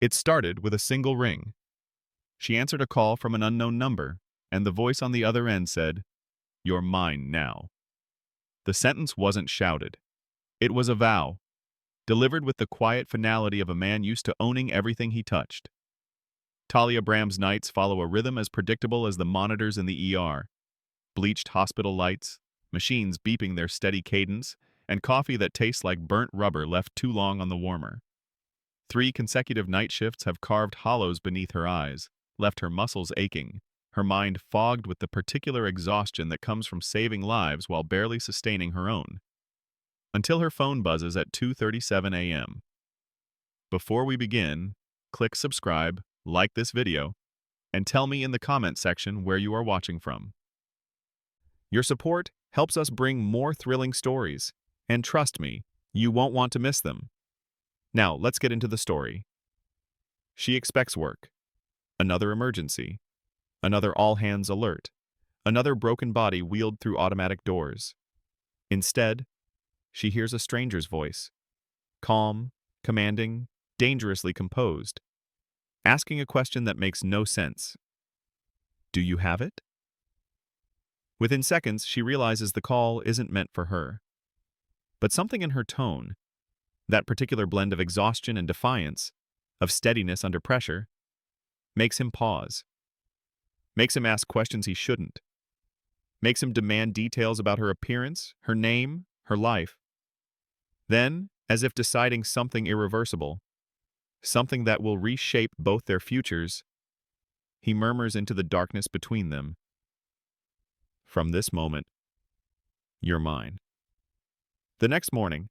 It started with a single ring. She answered a call from an unknown number, and the voice on the other end said, "You're mine now." The sentence wasn't shouted. It was a vow, delivered with the quiet finality of a man used to owning everything he touched. Tahlia Bram's nights follow a rhythm as predictable as the monitors in the ER. Bleached hospital lights, machines beeping their steady cadence, and coffee that tastes like burnt rubber left too long on the warmer. 3 consecutive night shifts have carved hollows beneath her eyes, left her muscles aching, her mind fogged with the particular exhaustion that comes from saving lives while barely sustaining her own. Until her phone buzzes at 2:37 a.m. Before we begin, click subscribe, like this video, and tell me in the comment section where you are watching from. Your support helps us bring more thrilling stories, and trust me, you won't want to miss them. Now, let's get into the story. She expects work. Another emergency. Another all-hands alert. Another broken body wheeled through automatic doors. Instead, she hears a stranger's voice. Calm, commanding, dangerously composed. Asking a question that makes no sense. Do you have it? Within seconds, she realizes the call isn't meant for her. But something in her tone, that particular blend of exhaustion and defiance, of steadiness under pressure, makes him pause. Makes him ask questions he shouldn't. Makes him demand details about her appearance, her name, her life. Then, as if deciding something irreversible, something that will reshape both their futures, he murmurs into the darkness between them. From this moment, you're mine. The next morning,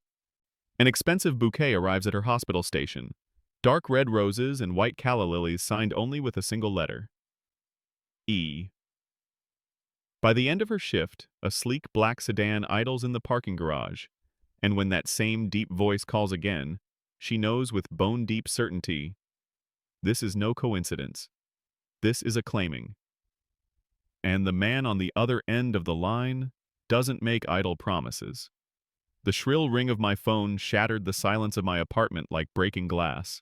an expensive bouquet arrives at her hospital station. Dark red roses and white calla lilies signed only with a single letter. E. By the end of her shift, a sleek black sedan idles in the parking garage, and when that same deep voice calls again, she knows with bone-deep certainty, this is no coincidence. This is a claiming. And the man on the other end of the line doesn't make idle promises. The shrill ring of my phone shattered the silence of my apartment like breaking glass.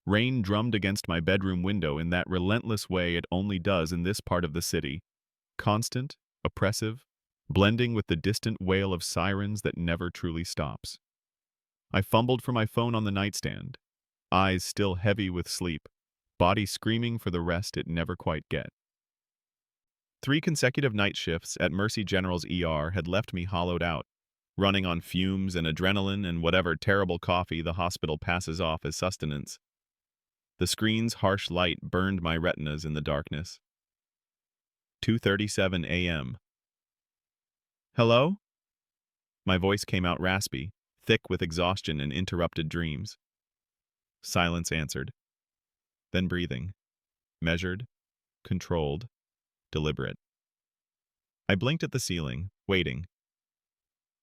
Rain drummed against my bedroom window in that relentless way it only does in this part of the city. Constant, oppressive, blending with the distant wail of sirens that never truly stops. I fumbled for my phone on the nightstand, eyes still heavy with sleep, body screaming for the rest it never quite get. 3 consecutive night shifts at Mercy General's ER had left me hollowed out, running on fumes and adrenaline and whatever terrible coffee the hospital passes off as sustenance. The screen's harsh light burned my retinas in the darkness. 2:37 a.m. Hello? My voice came out raspy, thick with exhaustion and interrupted dreams. Silence answered. Then breathing. Measured, controlled, deliberate. I blinked at the ceiling, waiting.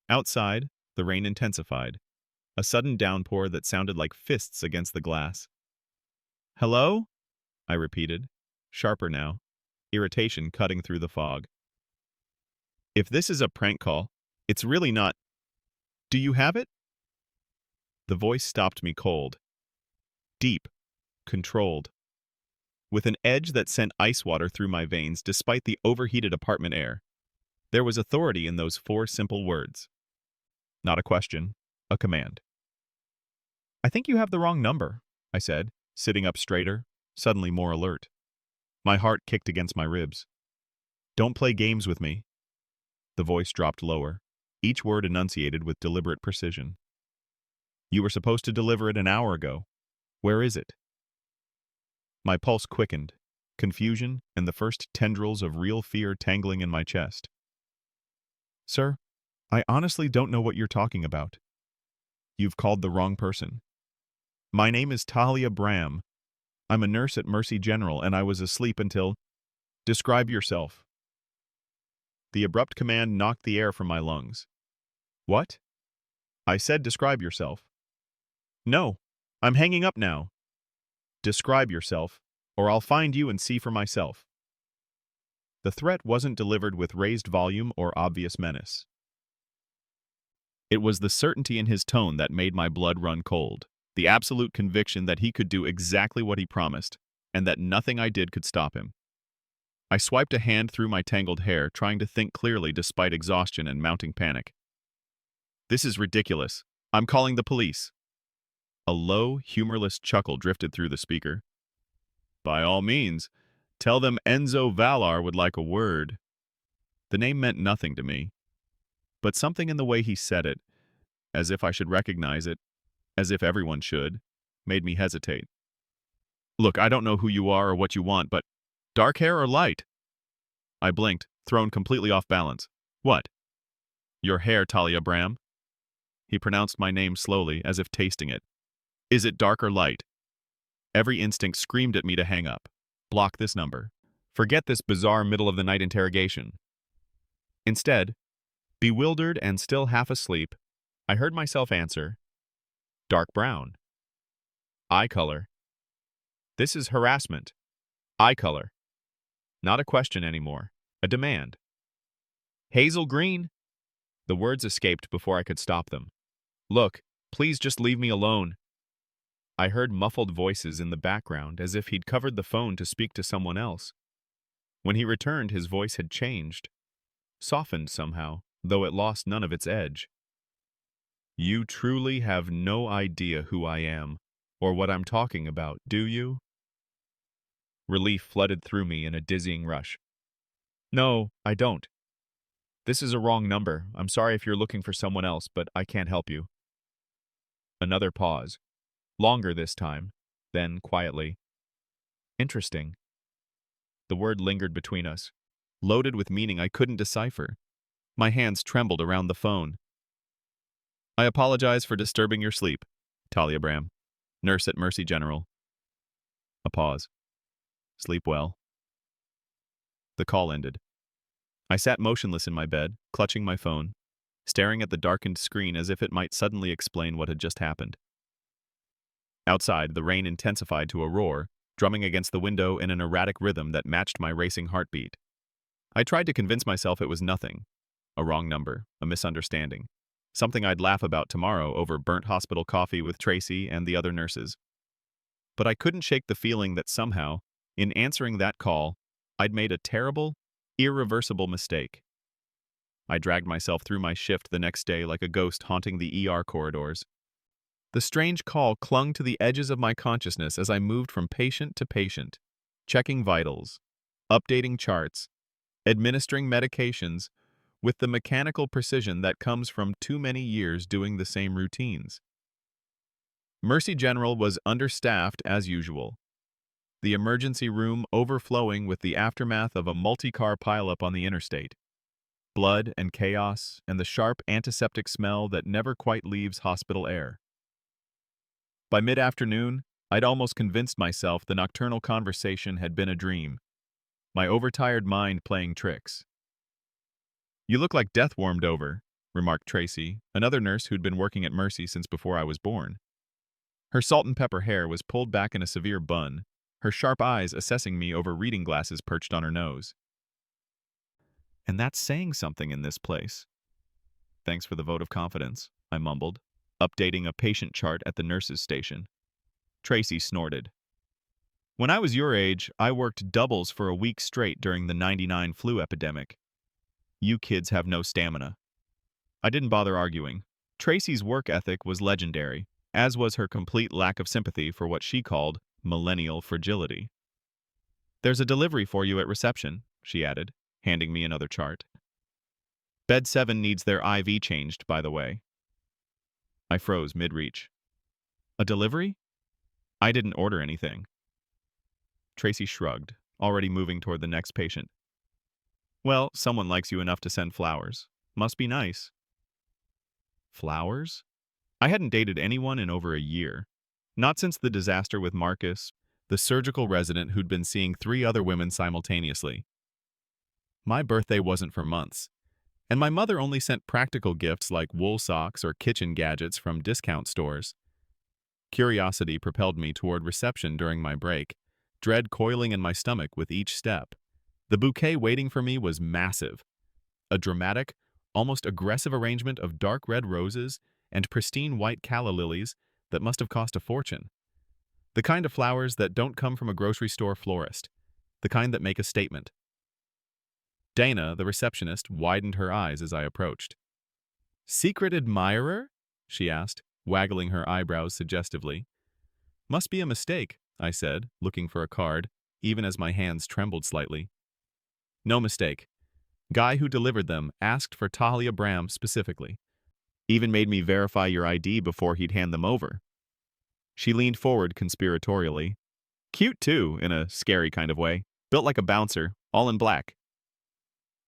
Outside, the rain intensified, a sudden downpour that sounded like fists against the glass. Hello? I repeated, sharper now, irritation cutting through the fog. If this is a prank call, it's really not. Do you have it? The voice stopped me cold. Deep, controlled, with an edge that sent ice water through my veins despite the overheated apartment air. There was authority in those 4 simple words. Not a question, a command. I think you have the wrong number, I said, sitting up straighter, suddenly more alert. My heart kicked against my ribs. Don't play games with me. The voice dropped lower, each word enunciated with deliberate precision. You were supposed to deliver it an hour ago. Where is it? My pulse quickened, confusion and the first tendrils of real fear tangling in my chest. Sir, I honestly don't know what you're talking about. You've called the wrong person. My name is Tahlia Bram. I'm a nurse at Mercy General, and I was asleep until... Describe yourself. The abrupt command knocked the air from my lungs. What? I said describe yourself. No, I'm hanging up now. Describe yourself, or I'll find you and see for myself. The threat wasn't delivered with raised volume or obvious menace. It was the certainty in his tone that made my blood run cold. the absolute conviction that he could do exactly what he promised, and that nothing I did could stop him. I swiped a hand through my tangled hair, trying to think clearly despite exhaustion and mounting panic. This is ridiculous. I'm calling the police. A low, humorless chuckle drifted through the speaker. By all means, tell them Enzo Vallar would like a word. The name meant nothing to me, but something in the way he said it, as if I should recognize it, as if everyone should, made me hesitate. Look, I don't know who you are or what you want, but dark hair or light? I blinked, thrown completely off balance. What? Your hair, Tahlia Bram? He pronounced my name slowly, as if tasting it. Is it dark or light? Every instinct screamed at me to hang up. Block this number. Forget this bizarre middle-of-the-night interrogation. Instead, bewildered and still half asleep, I heard myself answer, dark brown. Eye color. This is harassment. Eye color. Not a question anymore. A demand. Hazel green. The words escaped before I could stop them. Look, please just leave me alone. I heard muffled voices in the background as if he'd covered the phone to speak to someone else. When he returned, his voice had changed, softened somehow, though it lost none of its edge. You truly have no idea who I am, or what I'm talking about, do you? Relief flooded through me in a dizzying rush. No, I don't. This is a wrong number. I'm sorry if you're looking for someone else, but I can't help you. Another pause. Longer this time. Then, quietly. Interesting. The word lingered between us, loaded with meaning I couldn't decipher. My hands trembled around the phone. I apologize for disturbing your sleep, Tahlia Bram, nurse at Mercy General. A pause. Sleep well. The call ended. I sat motionless in my bed, clutching my phone, staring at the darkened screen as if it might suddenly explain what had just happened. Outside, the rain intensified to a roar, drumming against the window in an erratic rhythm that matched my racing heartbeat. I tried to convince myself it was nothing. A wrong number, a misunderstanding. Something I'd laugh about tomorrow over burnt hospital coffee with Tracy and the other nurses. But I couldn't shake the feeling that somehow, in answering that call, I'd made a terrible, irreversible mistake. I dragged myself through my shift the next day like a ghost haunting the ER corridors. The strange call clung to the edges of my consciousness as I moved from patient to patient, checking vitals, updating charts, administering medications, with the mechanical precision that comes from too many years doing the same routines. Mercy General was understaffed as usual, the emergency room overflowing with the aftermath of a multi-car pileup on the interstate. Blood and chaos and the sharp antiseptic smell that never quite leaves hospital air. By mid-afternoon, I'd almost convinced myself the nocturnal conversation had been a dream, my overtired mind playing tricks. You look like death warmed over, remarked Tracy, another nurse who'd been working at Mercy since before I was born. Her salt and pepper hair was pulled back in a severe bun, her sharp eyes assessing me over reading glasses perched on her nose. And that's saying something in this place. Thanks for the vote of confidence, I mumbled, updating a patient chart at the nurse's station. Tracy snorted. When I was your age, I worked doubles for a week straight during the '99 flu epidemic. You kids have no stamina. I didn't bother arguing. Tracy's work ethic was legendary, as was her complete lack of sympathy for what she called millennial fragility. There's a delivery for you at reception, she added, handing me another chart. Bed 7 needs their IV changed, by the way. I froze mid-reach. A delivery? I didn't order anything. Tracy shrugged, already moving toward the next patient. Well, someone likes you enough to send flowers. Must be nice. Flowers? I hadn't dated anyone in over a year. Not since the disaster with Marcus, the surgical resident who'd been seeing 3 other women simultaneously. My birthday wasn't for months, and my mother only sent practical gifts like wool socks or kitchen gadgets from discount stores. Curiosity propelled me toward reception during my break, dread coiling in my stomach with each step. The bouquet waiting for me was massive. A dramatic, almost aggressive arrangement of dark red roses and pristine white calla lilies that must have cost a fortune. The kind of flowers that don't come from a grocery store florist. The kind that make a statement. Dana, the receptionist, widened her eyes as I approached. "Secret admirer?" she asked, waggling her eyebrows suggestively. "Must be a mistake," I said, looking for a card, even as my hands trembled slightly. "No mistake. Guy who delivered them asked for Tahlia Bram specifically. Even made me verify your ID before he'd hand them over." She leaned forward conspiratorially. Cute too, in a scary kind of way. Built like a bouncer, all in black.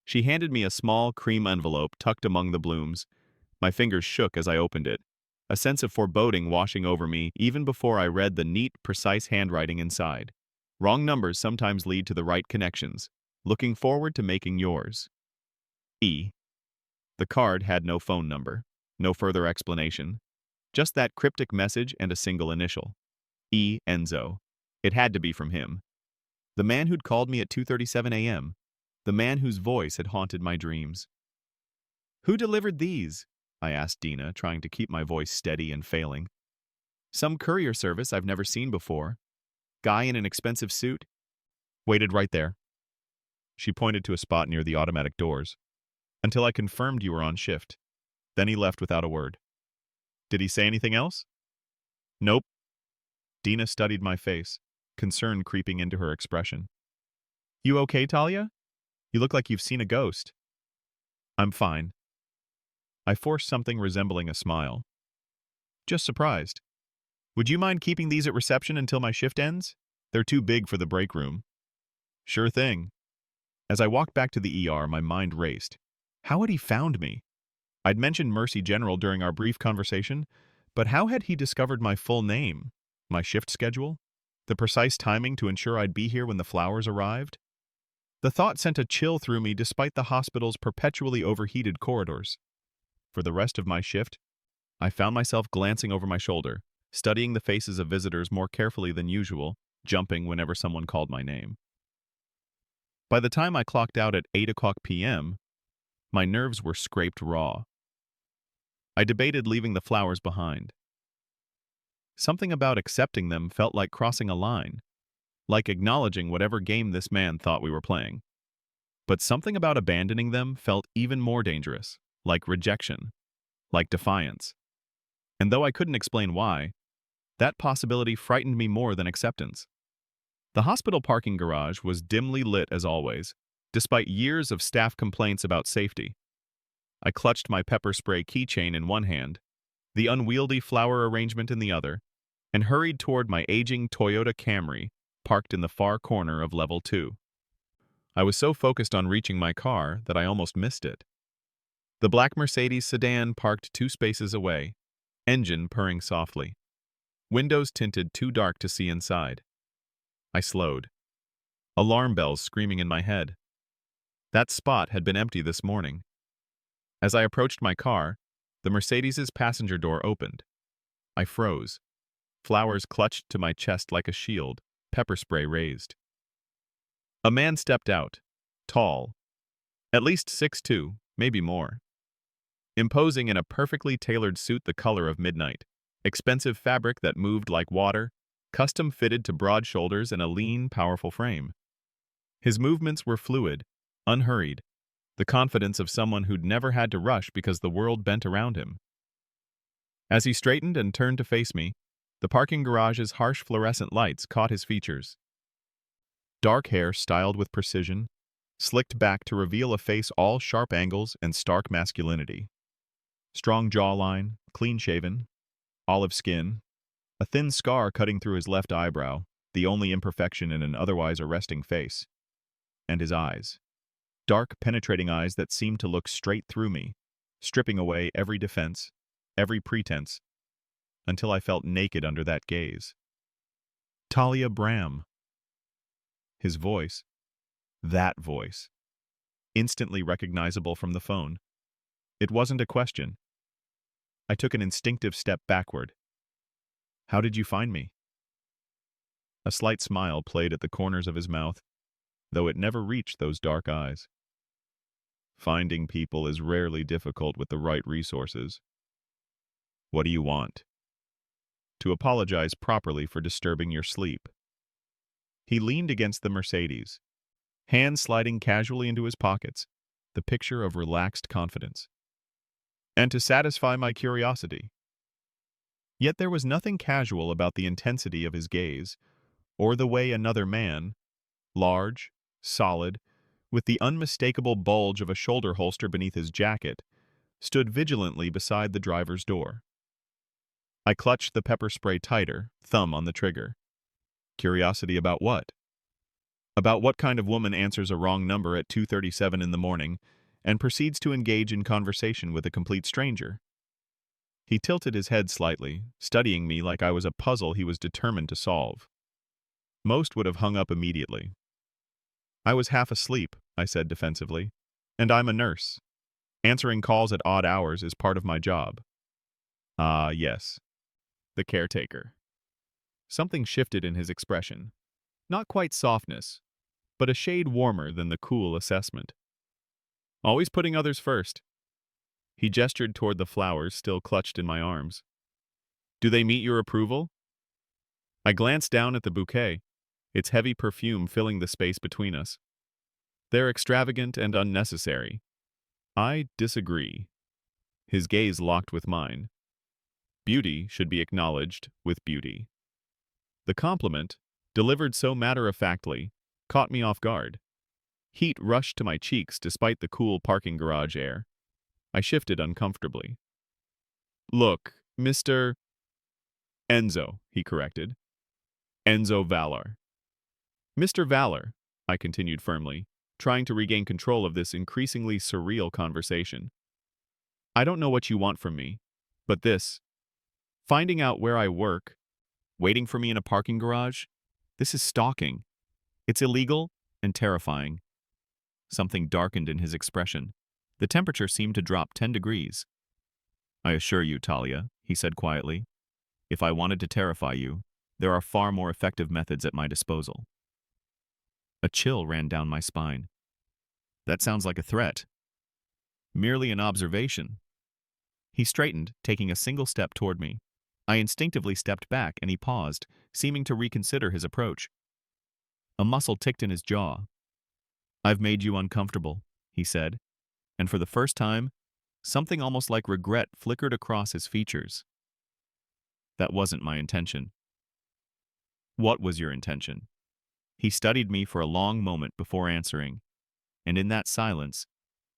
She handed me a small cream envelope tucked among the blooms. My fingers shook as I opened it, a sense of foreboding washing over me even before I read the neat, precise handwriting inside. Wrong numbers sometimes lead to the right connections. Looking forward to making yours. E. The card had no phone number, no further explanation. Just that cryptic message and a single initial. E. Enzo. It had to be from him. The man who'd called me at 2:37 a.m. The man whose voice had haunted my dreams. "Who delivered these?" I asked Dina, trying to keep my voice steady and failing. "Some courier service I've never seen before. Guy in an expensive suit?" "Waited right there." She pointed to a spot near the automatic doors. "Until I confirmed you were on shift. Then he left without a word." "Did he say anything else?" "Nope." Dina studied my face, concern creeping into her expression. "You okay, Tahlia? You look like you've seen a ghost." "I'm fine." I forced something resembling a smile. "Just surprised. Would you mind keeping these at reception until my shift ends? They're too big for the break room." "Sure thing." As I walked back to the ER, my mind raced. How had he found me? I'd mentioned Mercy General during our brief conversation, but how had he discovered my full name, my shift schedule, the precise timing to ensure I'd be here when the flowers arrived? The thought sent a chill through me despite the hospital's perpetually overheated corridors. For the rest of my shift, I found myself glancing over my shoulder, studying the faces of visitors more carefully than usual, jumping whenever someone called my name. By the time I clocked out at 8 p.m., my nerves were scraped raw. I debated leaving the flowers behind. Something about accepting them felt like crossing a line, like acknowledging whatever game this man thought we were playing. But something about abandoning them felt even more dangerous, like rejection, like defiance. And though I couldn't explain why, that possibility frightened me more than acceptance. The hospital parking garage was dimly lit as always, despite years of staff complaints about safety. I clutched my pepper spray keychain in one hand, the unwieldy flower arrangement in the other, and hurried toward my aging Toyota Camry, parked in the far corner of level 2. I was so focused on reaching my car that I almost missed it. The black Mercedes sedan parked 2 spaces away, engine purring softly. Windows tinted too dark to see inside. I slowed. Alarm bells screaming in my head. That spot had been empty this morning. As I approached my car, the Mercedes's passenger door opened. I froze. Flowers clutched to my chest like a shield, pepper spray raised. A man stepped out, tall, at least 6'2", maybe more. Imposing in a perfectly tailored suit the color of midnight, expensive fabric that moved like water, custom fitted to broad shoulders and a lean, powerful frame. His movements were fluid, unhurried, the confidence of someone who'd never had to rush because the world bent around him. As he straightened and turned to face me, the parking garage's harsh fluorescent lights caught his features. Dark hair styled with precision, slicked back to reveal a face all sharp angles and stark masculinity. Strong jawline, clean-shaven, olive skin, a thin scar cutting through his left eyebrow, the only imperfection in an otherwise arresting face. And his eyes. Dark, penetrating eyes that seemed to look straight through me, stripping away every defense, every pretense, until I felt naked under that gaze. Tahlia Bram. His voice, that voice, instantly recognizable from the phone. It wasn't a question. I took an instinctive step backward. "How did you find me?" A slight smile played at the corners of his mouth, though it never reached those dark eyes. "Finding people is rarely difficult with the right resources." "What do you want?" to apologize properly for disturbing your sleep. He leaned against the Mercedes, hands sliding casually into his pockets, the picture of relaxed confidence. And to satisfy my curiosity. Yet there was nothing casual about the intensity of his gaze, or the way another man, large, solid, with the unmistakable bulge of a shoulder holster beneath his jacket, stood vigilantly beside the driver's door. I clutched the pepper spray tighter, thumb on the trigger. Curiosity about what? About what kind of woman answers a wrong number at 2:37 in the morning and proceeds to engage in conversation with a complete stranger. He tilted his head slightly, studying me like I was a puzzle he was determined to solve. Most would have hung up immediately. I was half asleep, I said defensively, and I'm a nurse. Answering calls at odd hours is part of my job. Ah, yes. The caretaker. Something shifted in his expression. Not quite softness, but a shade warmer than the cool assessment. Always putting others first. He gestured toward the flowers still clutched in my arms. Do they meet your approval? I glanced down at the bouquet, its heavy perfume filling the space between us. They're extravagant and unnecessary. I disagree. His gaze locked with mine. Beauty should be acknowledged with beauty. The compliment, delivered so matter-of-factly, caught me off guard. Heat rushed to my cheeks despite the cool parking garage air. I shifted uncomfortably. Look, Mr. Enzo, he corrected. Enzo Vallar. Mr. Vallar, I continued firmly, trying to regain control of this increasingly surreal conversation. I don't know what you want from me, but this, finding out where I work, waiting for me in a parking garage, this is stalking. It's illegal and terrifying. Something darkened in his expression. The temperature seemed to drop 10 degrees. I assure you, Tahlia, he said quietly, if I wanted to terrify you, there are far more effective methods at my disposal. A chill ran down my spine. That sounds like a threat. Merely an observation. He straightened, taking a single step toward me. I instinctively stepped back and he paused, seeming to reconsider his approach. A muscle ticked in his jaw. I've made you uncomfortable, he said, and for the first time, something almost like regret flickered across his features. That wasn't my intention. What was your intention? He studied me for a long moment before answering, and in that silence,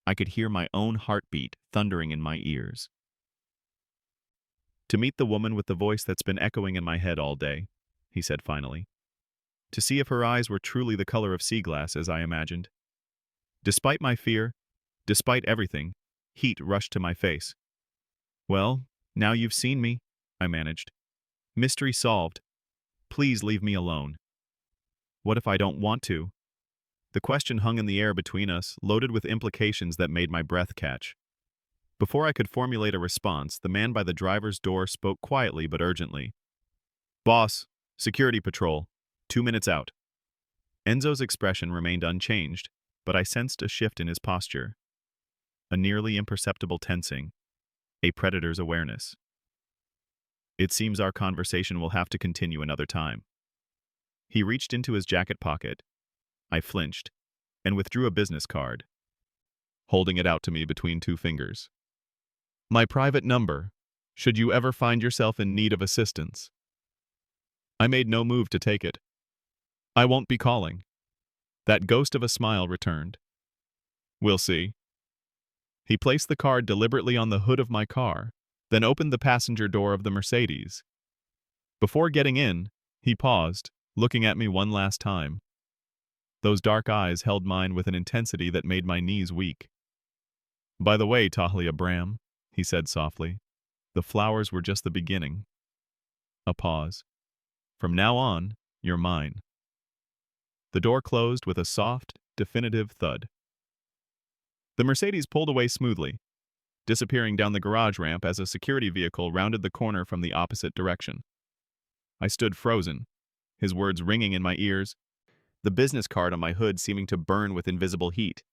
I could hear my own heartbeat thundering in my ears. To meet the woman with the voice that's been echoing in my head all day, he said finally. To see if her eyes were truly the color of sea glass as I imagined. Despite my fear, despite everything, heat rushed to my face. Well, now you've seen me, I managed. Mystery solved. Please leave me alone. What if I don't want to? The question hung in the air between us, loaded with implications that made my breath catch. Before I could formulate a response, the man by the driver's door spoke quietly but urgently. Boss, security patrol, 2 minutes out. Enzo's expression remained unchanged, but I sensed a shift in his posture. A nearly imperceptible tensing, a predator's awareness. It seems our conversation will have to continue another time. He reached into his jacket pocket. I flinched, and withdrew a business card, holding it out to me between 2 fingers. My private number, should you ever find yourself in need of assistance. I made no move to take it. I won't be calling. That ghost of a smile returned. We'll see. He placed the card deliberately on the hood of my car, then opened the passenger door of the Mercedes. Before getting in, he paused, looking at me one last time. Those dark eyes held mine with an intensity that made my knees weak. By the way, Tahlia Bram, he said softly, the flowers were just the beginning. A pause. From now on, you're mine. The door closed with a soft, definitive thud. The Mercedes pulled away smoothly, disappearing down the garage ramp as a security vehicle rounded the corner from the opposite direction. I stood frozen, his words ringing in my ears, the business card on my hood seeming to burn with invisible heat.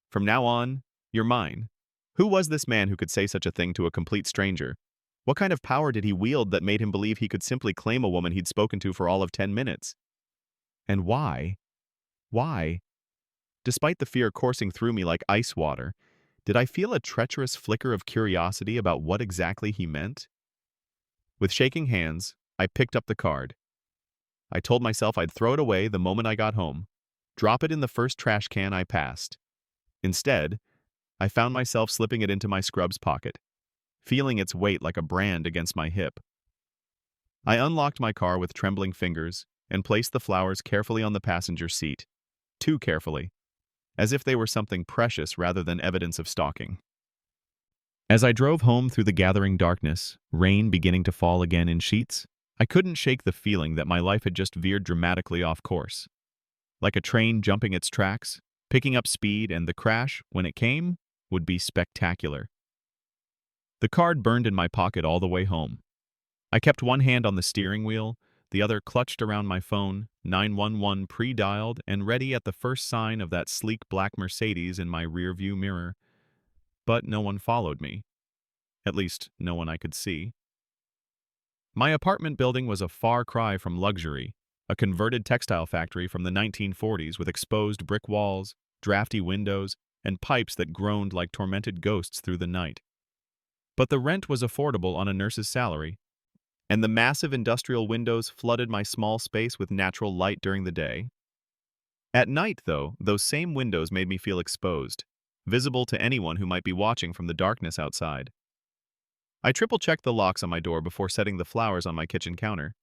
From now on, you're mine. Who was this man who could say such a thing to a complete stranger? What kind of power did he wield that made him believe he could simply claim a woman he'd spoken to for all of 10 minutes? And why? Why? Despite the fear coursing through me like ice water, did I feel a treacherous flicker of curiosity about what exactly he meant? With shaking hands, I picked up the card. I told myself I'd throw it away the moment I got home, drop it in the first trash can I passed. Instead, I found myself slipping it into my scrubs pocket, feeling its weight like a brand against my hip. I unlocked my car with trembling fingers and placed the flowers carefully on the passenger seat, too carefully, as if they were something precious rather than evidence of stalking. As I drove home through the gathering darkness, rain beginning to fall again in sheets, I couldn't shake the feeling that my life had just veered dramatically off course. Like a train jumping its tracks, picking up speed, and the crash, when it came, would be spectacular. The card burned in my pocket all the way home. I kept one hand on the steering wheel, the other clutched around my phone, 911 pre-dialed and ready at the first sign of that sleek black Mercedes in my rearview mirror. But no one followed me. At least, no one I could see. My apartment building was a far cry from luxury, a converted textile factory from the 1940s with exposed brick walls, drafty windows, and pipes that groaned like tormented ghosts through the night. But the rent was affordable on a nurse's salary, and the massive industrial windows flooded my small space with natural light during the day. At night, though, those same windows made me feel exposed, visible to anyone who might be watching from the darkness outside. I triple-checked the locks on my door before setting the flowers on my kitchen counter.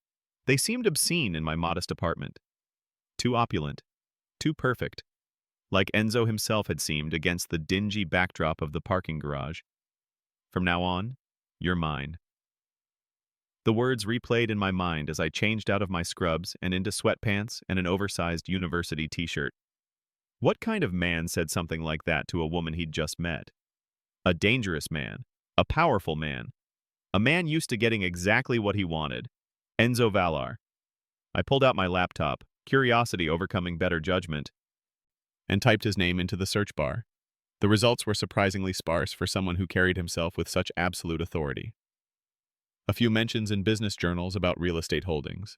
They seemed obscene in my modest apartment. Too opulent, too perfect, like Enzo himself had seemed against the dingy backdrop of the parking garage. From now on, you're mine. The words replayed in my mind as I changed out of my scrubs and into sweatpants and an oversized university t-shirt. What kind of man said something like that to a woman he'd just met? A dangerous man, a powerful man, a man used to getting exactly what he wanted. Enzo Vallar. I pulled out my laptop, curiosity overcoming better judgment, and typed his name into the search bar. The results were surprisingly sparse for someone who carried himself with such absolute authority. A few mentions in business journals about real estate holdings.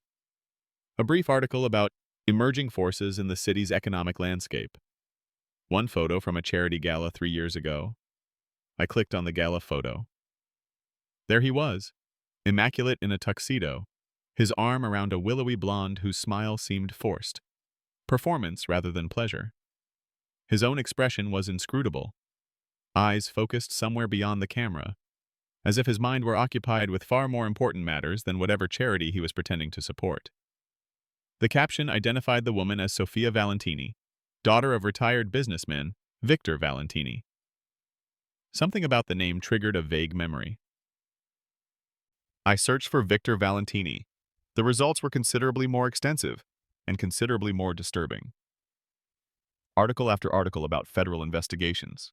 A brief article about emerging forces in the city's economic landscape. One photo from a charity gala 3 years ago. I clicked on the gala photo. There he was, immaculate in a tuxedo, his arm around a willowy blonde whose smile seemed forced. Performance rather than pleasure. His own expression was inscrutable, eyes focused somewhere beyond the camera, as if his mind were occupied with far more important matters than whatever charity he was pretending to support. The caption identified the woman as Sofia Valentini, daughter of retired businessman Victor Valentini. Something about the name triggered a vague memory. I searched for Victor Valentini. The results were considerably more extensive and considerably more disturbing. Article after article about federal investigations,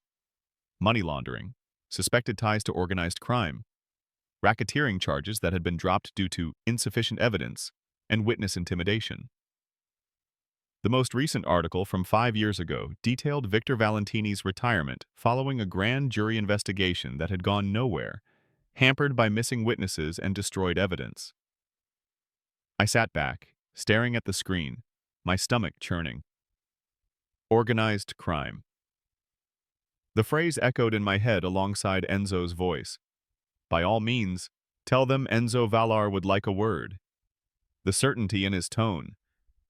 money laundering, suspected ties to organized crime, racketeering charges that had been dropped due to insufficient evidence, and witness intimidation. The most recent article from 5 years ago detailed Victor Valentini's retirement following a grand jury investigation that had gone nowhere, hampered by missing witnesses and destroyed evidence. I sat back, staring at the screen, my stomach churning. Organized crime. The phrase echoed in my head alongside Enzo's voice. By all means, tell them Enzo Vallar would like a word. The certainty in his tone,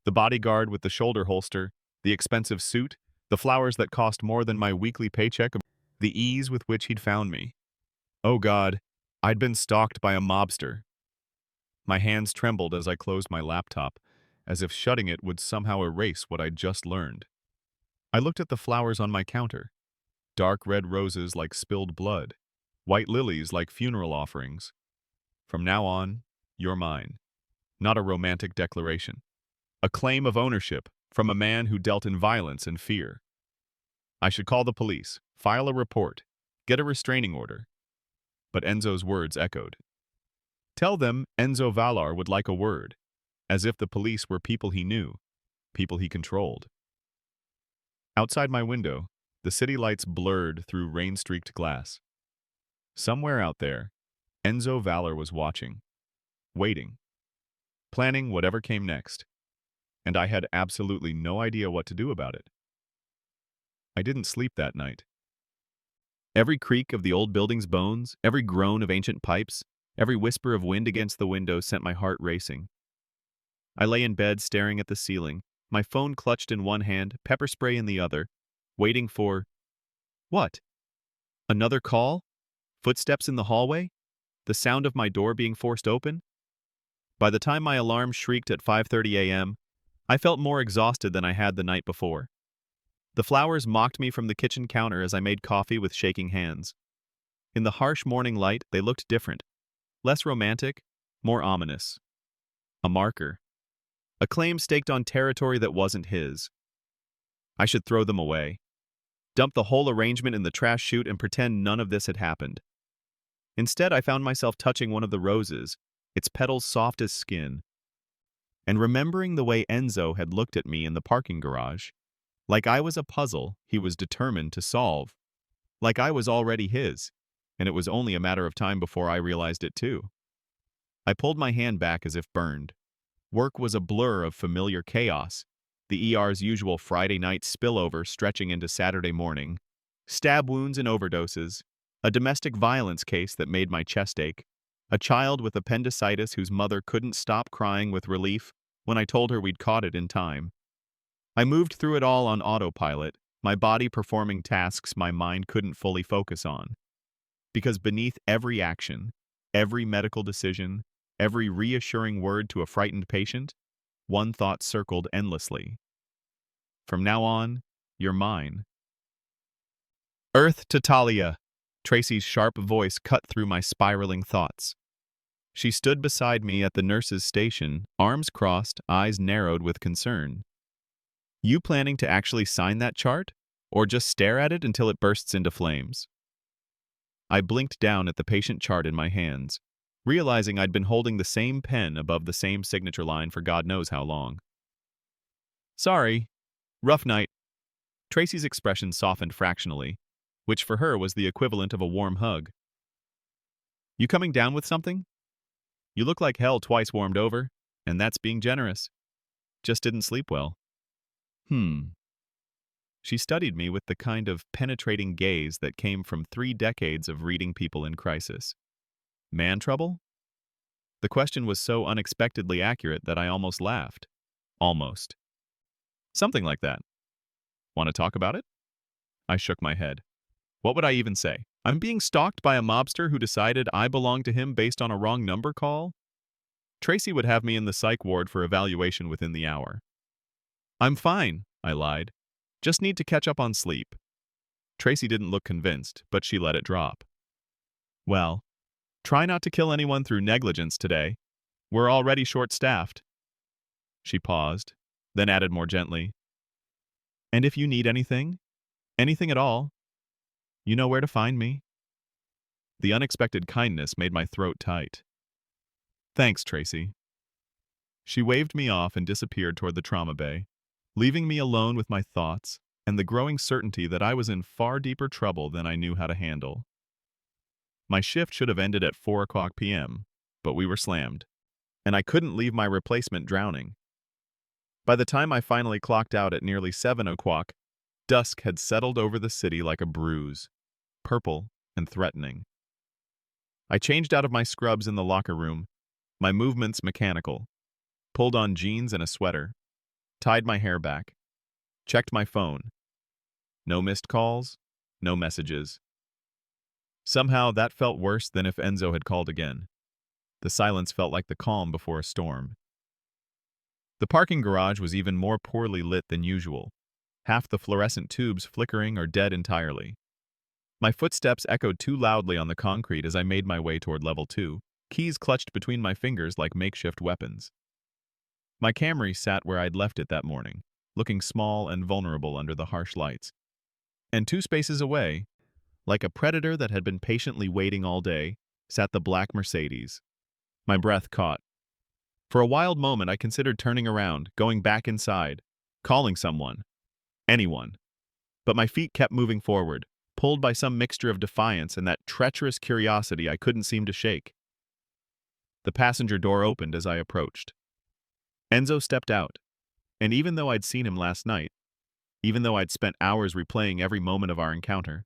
the bodyguard with the shoulder holster, the expensive suit, the flowers that cost more than my weekly paycheck, the ease with which he'd found me. Oh God, I'd been stalked by a mobster. My hands trembled as I closed my laptop, as if shutting it would somehow erase what I'd just learned. I looked at the flowers on my counter. Dark red roses like spilled blood, white lilies like funeral offerings. From now on, you're mine. Not a romantic declaration. A claim of ownership from a man who dealt in violence and fear. I should call the police, file a report, get a restraining order. But Enzo's words echoed. Tell them Enzo Vallar would like a word, as if the police were people he knew, people he controlled. Outside my window, the city lights blurred through rain-streaked glass. Somewhere out there, Enzo Vallar was watching, waiting, planning whatever came next, and I had absolutely no idea what to do about it. I didn't sleep that night. Every creak of the old building's bones, every groan of ancient pipes, every whisper of wind against the window sent my heart racing. I lay in bed staring at the ceiling, my phone clutched in one hand, pepper spray in the other, waiting for… what? Another call? Footsteps in the hallway? The sound of my door being forced open? By the time my alarm shrieked at 5:30 a.m., I felt more exhausted than I had the night before. The flowers mocked me from the kitchen counter as I made coffee with shaking hands. In the harsh morning light, they looked different. Less romantic, more ominous. A marker. A claim staked on territory that wasn't his. I should throw them away. Dump the whole arrangement in the trash chute and pretend none of this had happened. Instead, I found myself touching one of the roses, its petals soft as skin, and remembering the way Enzo had looked at me in the parking garage, like I was a puzzle he was determined to solve, like I was already his, and it was only a matter of time before I realized it too. I pulled my hand back as if burned. Work was a blur of familiar chaos, the ER's usual Friday night spillover stretching into Saturday morning, stab wounds and overdoses, a domestic violence case that made my chest ache, a child with appendicitis whose mother couldn't stop crying with relief when I told her we'd caught it in time. I moved through it all on autopilot, my body performing tasks my mind couldn't fully focus on. Because beneath every action, every medical decision, every reassuring word to a frightened patient, one thought circled endlessly. From now on, you're mine. Earth to Tahlia! Tracy's sharp voice cut through my spiraling thoughts. She stood beside me at the nurse's station, arms crossed, eyes narrowed with concern. You planning to actually sign that chart? Or just stare at it until it bursts into flames? I blinked down at the patient chart in my hands, realizing I'd been holding the same pen above the same signature line for God knows how long. Sorry. Rough night. Tracy's expression softened fractionally, which for her was the equivalent of a warm hug. You coming down with something? You look like hell twice warmed over, and that's being generous. Just didn't sleep well. She studied me with the kind of penetrating gaze that came from 3 decades of reading people in crisis. Man trouble? The question was so unexpectedly accurate that I almost laughed. Almost. Something like that. Want to talk about it? I shook my head. What would I even say? I'm being stalked by a mobster who decided I belong to him based on a wrong number call? Tracy would have me in the psych ward for evaluation within the hour. I'm fine, I lied. Just need to catch up on sleep. Tracy didn't look convinced, but she let it drop. Well, try not to kill anyone through negligence today. We're already short-staffed. She paused, then added more gently. And if you need anything at all, you know where to find me. The unexpected kindness made my throat tight. Thanks, Tracy. She waved me off and disappeared toward the trauma bay, leaving me alone with my thoughts and the growing certainty that I was in far deeper trouble than I knew how to handle. My shift should have ended at 4:00 p.m., but we were slammed, and I couldn't leave my replacement drowning. By the time I finally clocked out at nearly 7:00, dusk had settled over the city like a bruise, purple and threatening. I changed out of my scrubs in the locker room, my movements mechanical, pulled on jeans and a sweater, tied my hair back, checked my phone. No missed calls, no messages. Somehow that felt worse than if Enzo had called again. The silence felt like the calm before a storm. The parking garage was even more poorly lit than usual, half the fluorescent tubes flickering or dead entirely. My footsteps echoed too loudly on the concrete as I made my way toward level 2, keys clutched between my fingers like makeshift weapons. My Camry sat where I'd left it that morning, looking small and vulnerable under the harsh lights. And 2 spaces away, like a predator that had been patiently waiting all day, sat the black Mercedes. My breath caught. For a wild moment, I considered turning around, going back inside, calling someone. Anyone. But my feet kept moving forward, pulled by some mixture of defiance and that treacherous curiosity I couldn't seem to shake. The passenger door opened as I approached. Enzo stepped out, and even though I'd seen him last night, even though I'd spent hours replaying every moment of our encounter,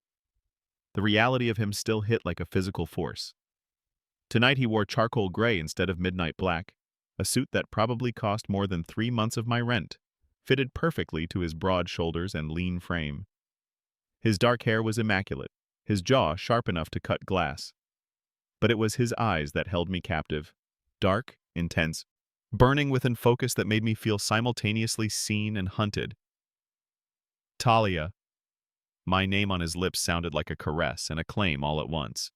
the reality of him still hit like a physical force. Tonight he wore charcoal gray instead of midnight black, a suit that probably cost more than 3 months of my rent, fitted perfectly to his broad shoulders and lean frame. His dark hair was immaculate, his jaw sharp enough to cut glass. But it was his eyes that held me captive, dark, intense, burning within focus that made me feel simultaneously seen and hunted. Tahlia. My name on his lips sounded like a caress and a claim all at once.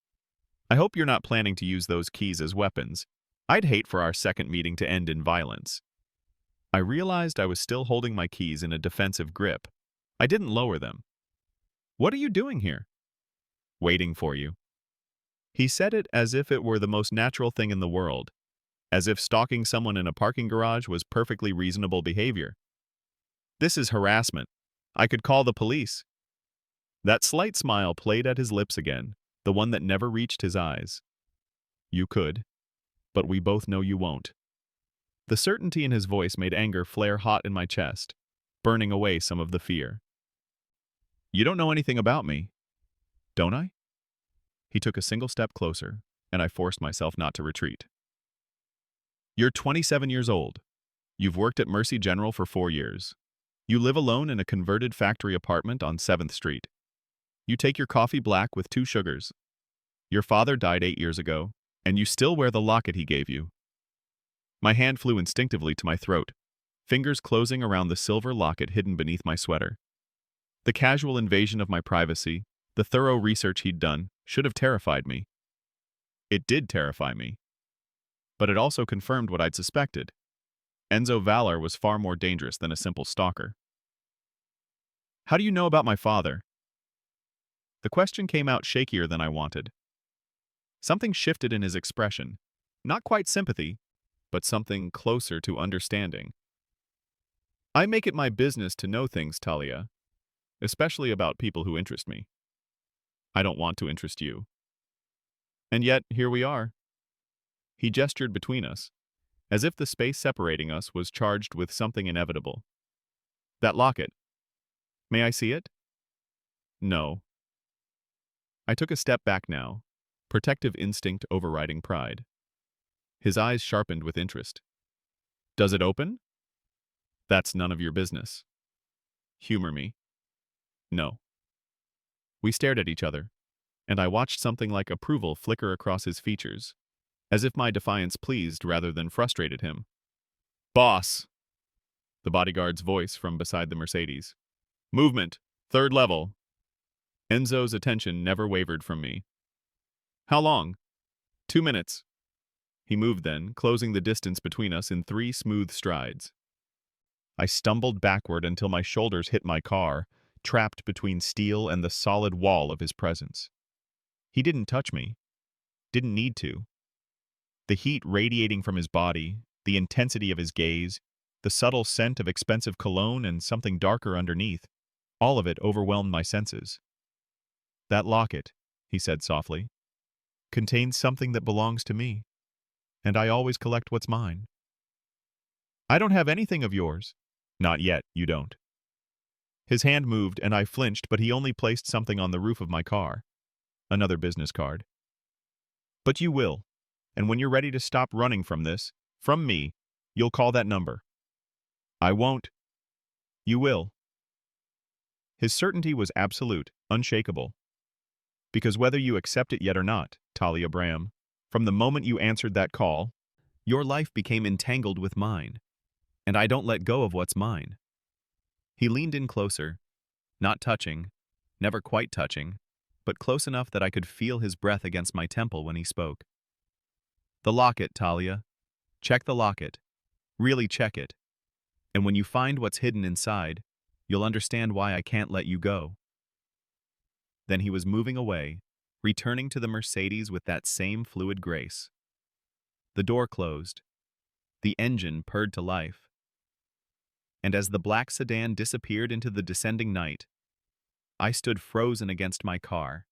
I hope you're not planning to use those keys as weapons. I'd hate for our second meeting to end in violence. I realized I was still holding my keys in a defensive grip. I didn't lower them. What are you doing here? Waiting for you. He said it as if it were the most natural thing in the world, as if stalking someone in a parking garage was perfectly reasonable behavior. This is harassment. I could call the police. That slight smile played at his lips again, the one that never reached his eyes. You could, but we both know you won't. The certainty in his voice made anger flare hot in my chest, burning away some of the fear. You don't know anything about me, don't I? He took a single step closer, and I forced myself not to retreat. You're 27 years old. You've worked at Mercy General for 4 years. You live alone in a converted factory apartment on 7th Street. You take your coffee black with 2 sugars. Your father died 8 years ago, and you still wear the locket he gave you. My hand flew instinctively to my throat, fingers closing around the silver locket hidden beneath my sweater. The casual invasion of my privacy, the thorough research he'd done, should have terrified me. It did terrify me. But it also confirmed what I'd suspected. Enzo Vallar was far more dangerous than a simple stalker. How do you know about my father? The question came out shakier than I wanted. Something shifted in his expression. Not quite sympathy, but something closer to understanding. I make it my business to know things, Tahlia, especially about people who interest me. I don't want to interest you. And yet, here we are. He gestured between us, as if the space separating us was charged with something inevitable. That locket. May I see it? No. I took a step back now, protective instinct overriding pride. His eyes sharpened with interest. Does it open? That's none of your business. Humor me. No. We stared at each other, and I watched something like approval flicker across his features, as if my defiance pleased rather than frustrated him. Boss! The bodyguard's voice from beside the Mercedes. Movement, 3rd level. Enzo's attention never wavered from me. How long? 2 minutes. He moved then, closing the distance between us in 3 smooth strides. I stumbled backward until my shoulders hit my car, trapped between steel and the solid wall of his presence. He didn't touch me. Didn't need to. The heat radiating from his body, the intensity of his gaze, the subtle scent of expensive cologne and something darker underneath, all of it overwhelmed my senses. That locket, he said softly, contains something that belongs to me, and I always collect what's mine. I don't have anything of yours. Not yet, you don't. His hand moved and I flinched, but he only placed something on the roof of my car. Another business card. But you will, and when you're ready to stop running from this, from me, you'll call that number. I won't. You will. His certainty was absolute, unshakable. Because whether you accept it yet or not, Tahlia Bram, from the moment you answered that call, your life became entangled with mine, and I don't let go of what's mine. He leaned in closer, not touching, never quite touching, but close enough that I could feel his breath against my temple when he spoke. The locket, Tahlia. Check the locket. Really check it. And when you find what's hidden inside, you'll understand why I can't let you go. Then he was moving away, returning to the Mercedes with that same fluid grace. The door closed. The engine purred to life. And as the black sedan disappeared into the descending night, I stood frozen against my car,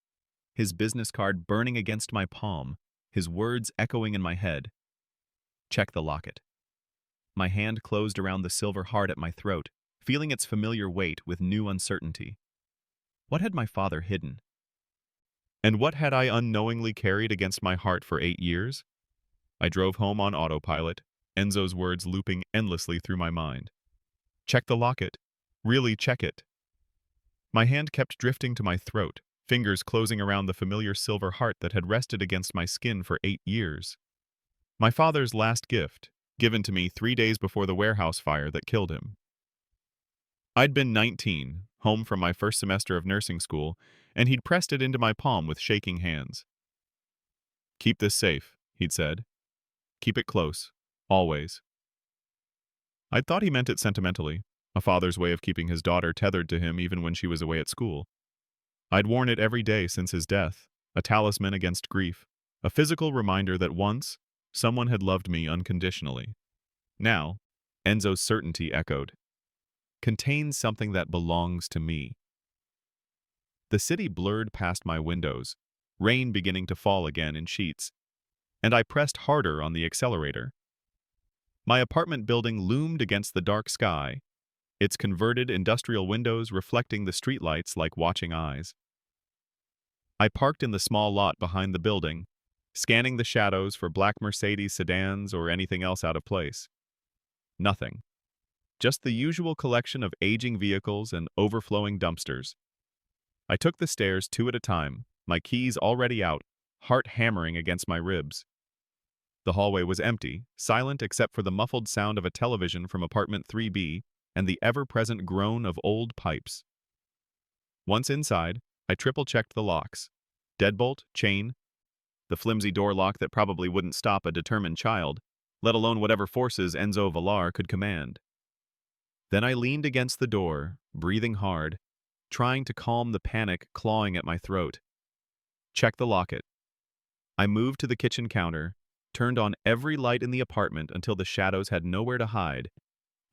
his business card burning against my palm, his words echoing in my head. Check the locket. My hand closed around the silver heart at my throat, feeling its familiar weight with new uncertainty. What had my father hidden? And what had I unknowingly carried against my heart for 8 years? I drove home on autopilot, Enzo's words looping endlessly through my mind. Check the locket. Really check it. My hand kept drifting to my throat, fingers closing around the familiar silver heart that had rested against my skin for 8 years. My father's last gift, given to me 3 days before the warehouse fire that killed him. I'd been 19, home from my first semester of nursing school, and he'd pressed it into my palm with shaking hands. Keep this safe, he'd said. Keep it close. Always. I'd thought he meant it sentimentally, a father's way of keeping his daughter tethered to him even when she was away at school. I'd worn it every day since his death, a talisman against grief, a physical reminder that once, someone had loved me unconditionally. Now, Enzo's certainty echoed. Contains something that belongs to me. The city blurred past my windows, rain beginning to fall again in sheets, and I pressed harder on the accelerator. My apartment building loomed against the dark sky, its converted industrial windows reflecting the streetlights like watching eyes. I parked in the small lot behind the building, scanning the shadows for black Mercedes sedans or anything else out of place. Nothing. Just the usual collection of aging vehicles and overflowing dumpsters. I took the stairs 2 at a time, my keys already out, heart hammering against my ribs. The hallway was empty, silent except for the muffled sound of a television from apartment 3B and the ever-present groan of old pipes. Once inside, I triple-checked the locks. Deadbolt, chain, the flimsy door lock that probably wouldn't stop a determined child, let alone whatever forces Enzo Vallar could command. Then I leaned against the door, breathing hard, trying to calm the panic clawing at my throat. Check the locket. I moved to the kitchen counter, turned on every light in the apartment until the shadows had nowhere to hide,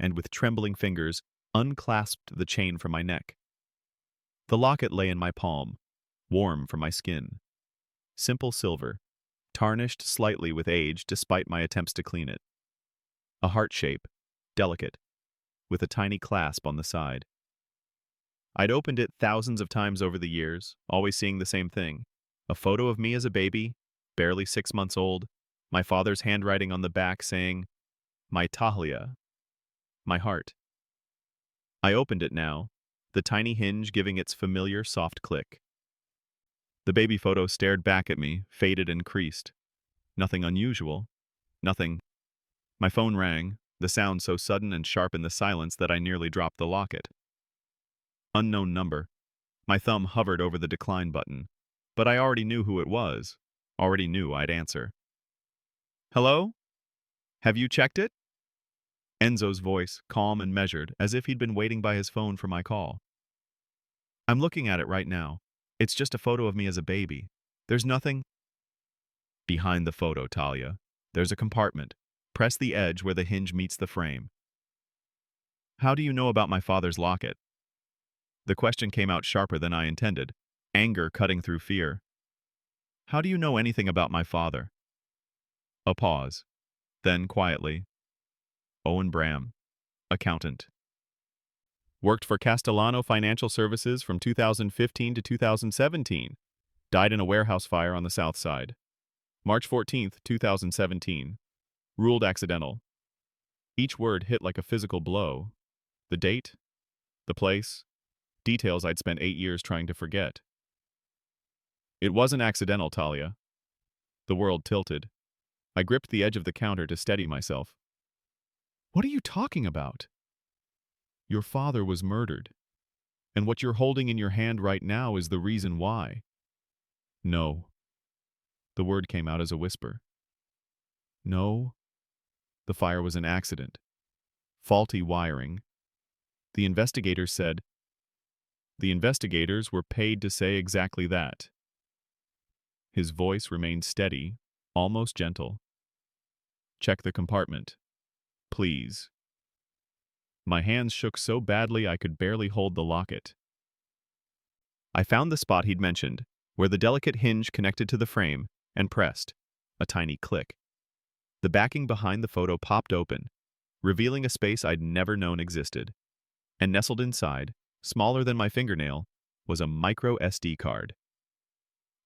and with trembling fingers, unclasped the chain from my neck. The locket lay in my palm, warm from my skin. Simple silver, tarnished slightly with age despite my attempts to clean it. A heart shape, delicate, with a tiny clasp on the side. I'd opened it thousands of times over the years, always seeing the same thing. A photo of me as a baby, barely 6 months old, my father's handwriting on the back saying, "My Tahlia," my heart. I opened it now, the tiny hinge giving its familiar soft click. The baby photo stared back at me, faded and creased. Nothing unusual. Nothing. My phone rang, the sound so sudden and sharp in the silence that I nearly dropped the locket. Unknown number. My thumb hovered over the decline button, but I already knew who it was. Already knew I'd answer. Hello? Have you checked it? Enzo's voice, calm and measured, as if he'd been waiting by his phone for my call. I'm looking at it right now. It's just a photo of me as a baby. There's nothing behind the photo, Tahlia. There's a compartment. Press the edge where the hinge meets the frame. How do you know about my father's locket? The question came out sharper than I intended, anger cutting through fear. How do you know anything about my father? A pause. Then, quietly, Owen Bram, accountant. Worked for Castellano Financial Services from 2015 to 2017. Died in a warehouse fire on the south side. March 14, 2017. Ruled accidental. Each word hit like a physical blow. The date, the place, details I'd spent 8 years trying to forget. It wasn't accidental, Tahlia. The world tilted. I gripped the edge of the counter to steady myself. What are you talking about? Your father was murdered, and what you're holding in your hand right now is the reason why. No. The word came out as a whisper. No. The fire was an accident. Faulty wiring. The investigators said. The investigators were paid to say exactly that. His voice remained steady, almost gentle. Check the compartment. Please. My hands shook so badly I could barely hold the locket. I found the spot he'd mentioned, where the delicate hinge connected to the frame, and pressed. A tiny click. The backing behind the photo popped open, revealing a space I'd never known existed. And nestled inside, smaller than my fingernail, was a micro SD card.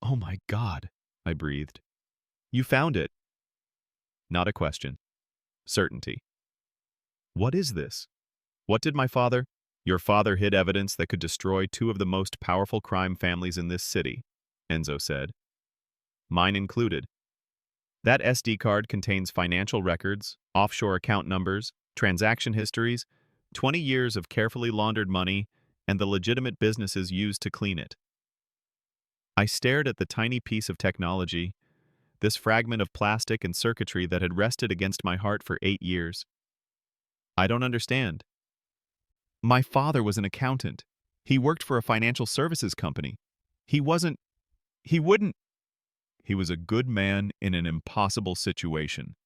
"Oh my God," I breathed. "You found it." Not a question. Certainty. "What is this? What did my father—" "Your father hid evidence that could destroy two of the most powerful crime families in this city," Enzo said. "Mine included. That SD card contains financial records, offshore account numbers, transaction histories, 20 years of carefully laundered money, and the legitimate businesses used to clean it." I stared at the tiny piece of technology, this fragment of plastic and circuitry that had rested against my heart for 8 years. "I don't understand." "My father was an accountant. He worked for a financial services company. He wasn't— he wouldn't— He was a good man in an impossible situation."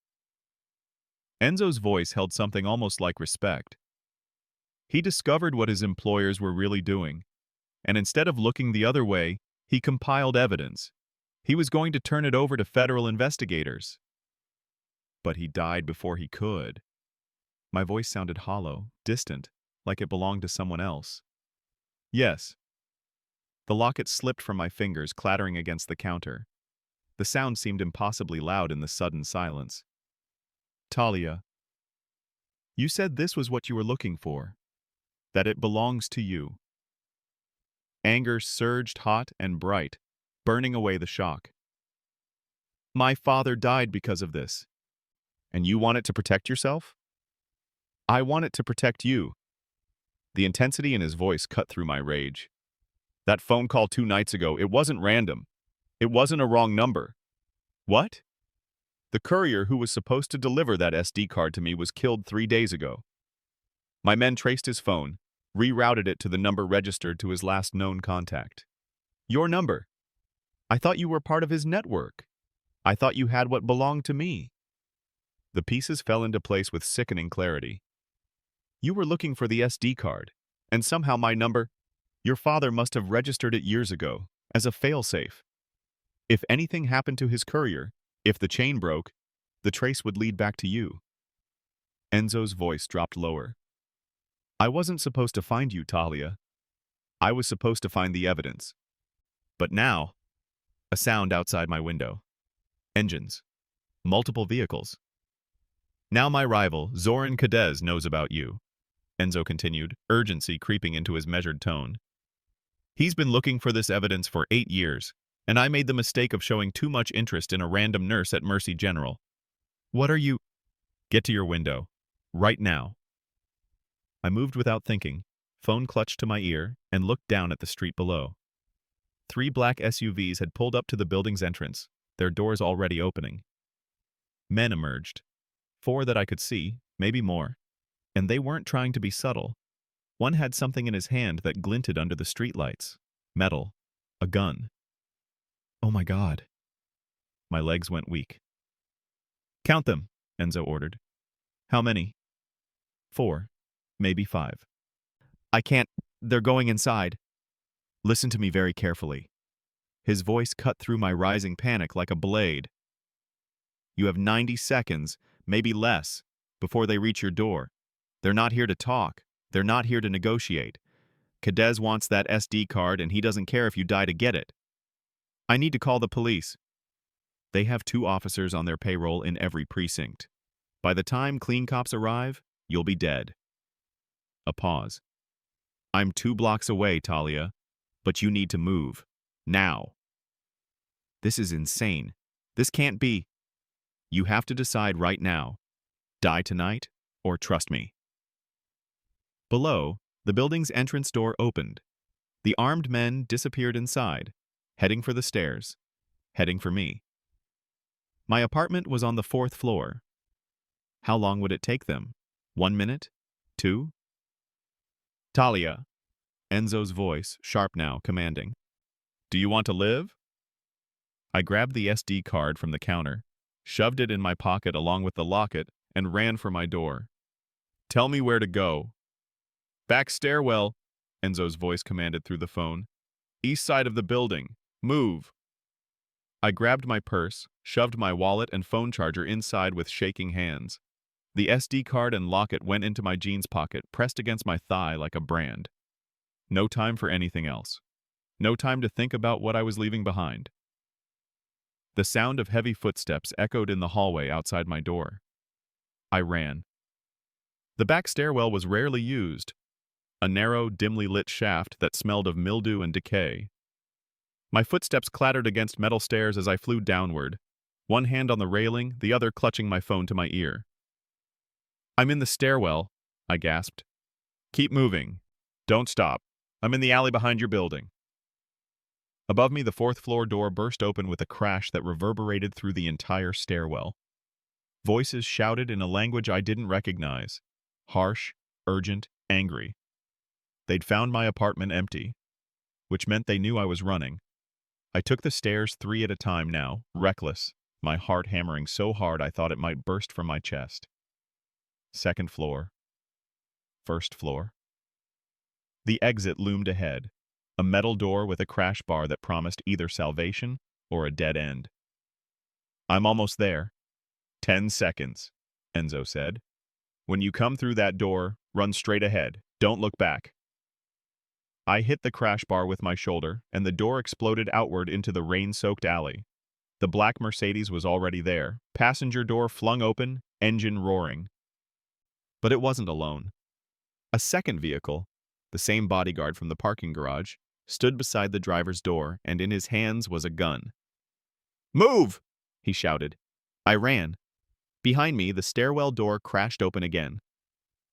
Enzo's voice held something almost like respect. He discovered what his employers were really doing, and instead of looking the other way, he compiled evidence. He was going to turn it over to federal investigators. But he died before he could. My voice sounded hollow, distant, like it belonged to someone else. "Yes." The locket slipped from my fingers, clattering against the counter. The sound seemed impossibly loud in the sudden silence. "Tahlia, you said this was what you were looking for, that it belongs to you." Anger surged hot and bright, burning away the shock. "My father died because of this. And you want it to protect yourself?" "I want it to protect you." The intensity in his voice cut through my rage. "That phone call 2 nights ago, it wasn't random. It wasn't a wrong number." "What?" "The courier who was supposed to deliver that SD card to me was killed 3 days ago. My men traced his phone, rerouted it to the number registered to his last known contact." "Your number? I thought you were part of his network. I thought you had what belonged to me." The pieces fell into place with sickening clarity. "You were looking for the SD card, and somehow my number— Your father must have registered it years ago, as a failsafe. If anything happened to his courier, if the chain broke, the trace would lead back to you." Enzo's voice dropped lower. "I wasn't supposed to find you, Tahlia. I was supposed to find the evidence. But now—" A sound outside my window. Engines. Multiple vehicles. "Now my rival, Zoran Cadez, knows about you," Enzo continued, urgency creeping into his measured tone. "He's been looking for this evidence for 8 years, and I made the mistake of showing too much interest in a random nurse at Mercy General. What are you— Get to your window. Right now." I moved without thinking, phone clutched to my ear, and looked down at the street below. 3 black SUVs had pulled up to the building's entrance, their doors already opening. Men emerged. 4 that I could see, maybe more. And they weren't trying to be subtle. One had something in his hand that glinted under the streetlights. Metal. A gun. "Oh my God." My legs went weak. "Count them," Enzo ordered. "How many?" 4. Maybe 5. "I can't— They're going inside." "Listen to me very carefully." His voice cut through my rising panic like a blade. "You have 90 seconds, maybe less, before they reach your door. They're not here to talk. They're not here to negotiate. Cadez wants that SD card, and he doesn't care if you die to get it. I need to call the police. They have 2 officers on their payroll in every precinct. By the time clean cops arrive, you'll be dead." A pause. "I'm 2 blocks away, Tahlia, but you need to move. Now." "This is insane. This can't be." "You have to decide right now. Die tonight, or trust me." Below, the building's entrance door opened. The armed men disappeared inside, heading for the stairs, heading for me. My apartment was on the 4th floor. How long would it take them? 1 minute? 2? "Tahlia," Enzo's voice, sharp now, commanding. "Do you want to live?" I grabbed the SD card from the counter, shoved it in my pocket along with the locket, and ran for my door. "Tell me where to go." "Back stairwell," Enzo's voice commanded through the phone. East side of the building. Move. I grabbed my purse, shoved my wallet and phone charger inside with shaking hands. The SD card and locket went into my jeans pocket, pressed against my thigh like a brand. No time for anything else. No time to think about what I was leaving behind. The sound of heavy footsteps echoed in the hallway outside my door. I ran. The back stairwell was rarely used, a narrow, dimly lit shaft that smelled of mildew and decay. My footsteps clattered against metal stairs as I flew downward, one hand on the railing, the other clutching my phone to my ear. "I'm in the stairwell," I gasped. "Keep moving. Don't stop. I'm in the alley behind your building." Above me, the fourth floor door burst open with a crash that reverberated through the entire stairwell. Voices shouted in a language I didn't recognize. Harsh, urgent, angry. They'd found my apartment empty, which meant they knew I was running. I took the stairs 3 at a time now, reckless, my heart hammering so hard I thought it might burst from my chest. Second floor. First floor. The exit loomed ahead, a metal door with a crash bar that promised either salvation or a dead end. "I'm almost there." 10 seconds, Enzo said. "When you come through that door, run straight ahead. Don't look back." I hit the crash bar with my shoulder, and the door exploded outward into the rain-soaked alley. The black Mercedes was already there, passenger door flung open, engine roaring. But it wasn't alone. A second vehicle, the same bodyguard from the parking garage, stood beside the driver's door, and in his hands was a gun. "Move!" he shouted. I ran. Behind me, the stairwell door crashed open again.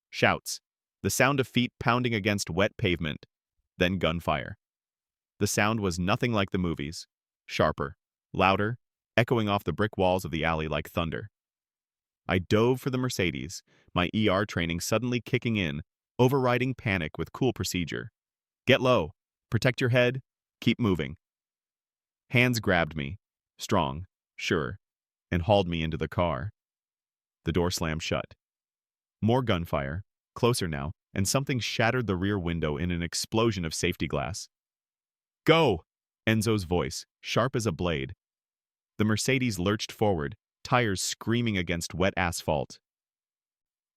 Shouts, the sound of feet pounding against wet pavement, then gunfire. The sound was nothing like the movies. Sharper, louder, echoing off the brick walls of the alley like thunder. I dove for the Mercedes, my ER training suddenly kicking in, overriding panic with cool procedure. "Get low. Protect your head. Keep moving." Hands grabbed me, strong, sure, and hauled me into the car. The door slammed shut. More gunfire, closer now, and something shattered the rear window in an explosion of safety glass. "Go!" Enzo's voice, sharp as a blade. The Mercedes lurched forward, tires screaming against wet asphalt.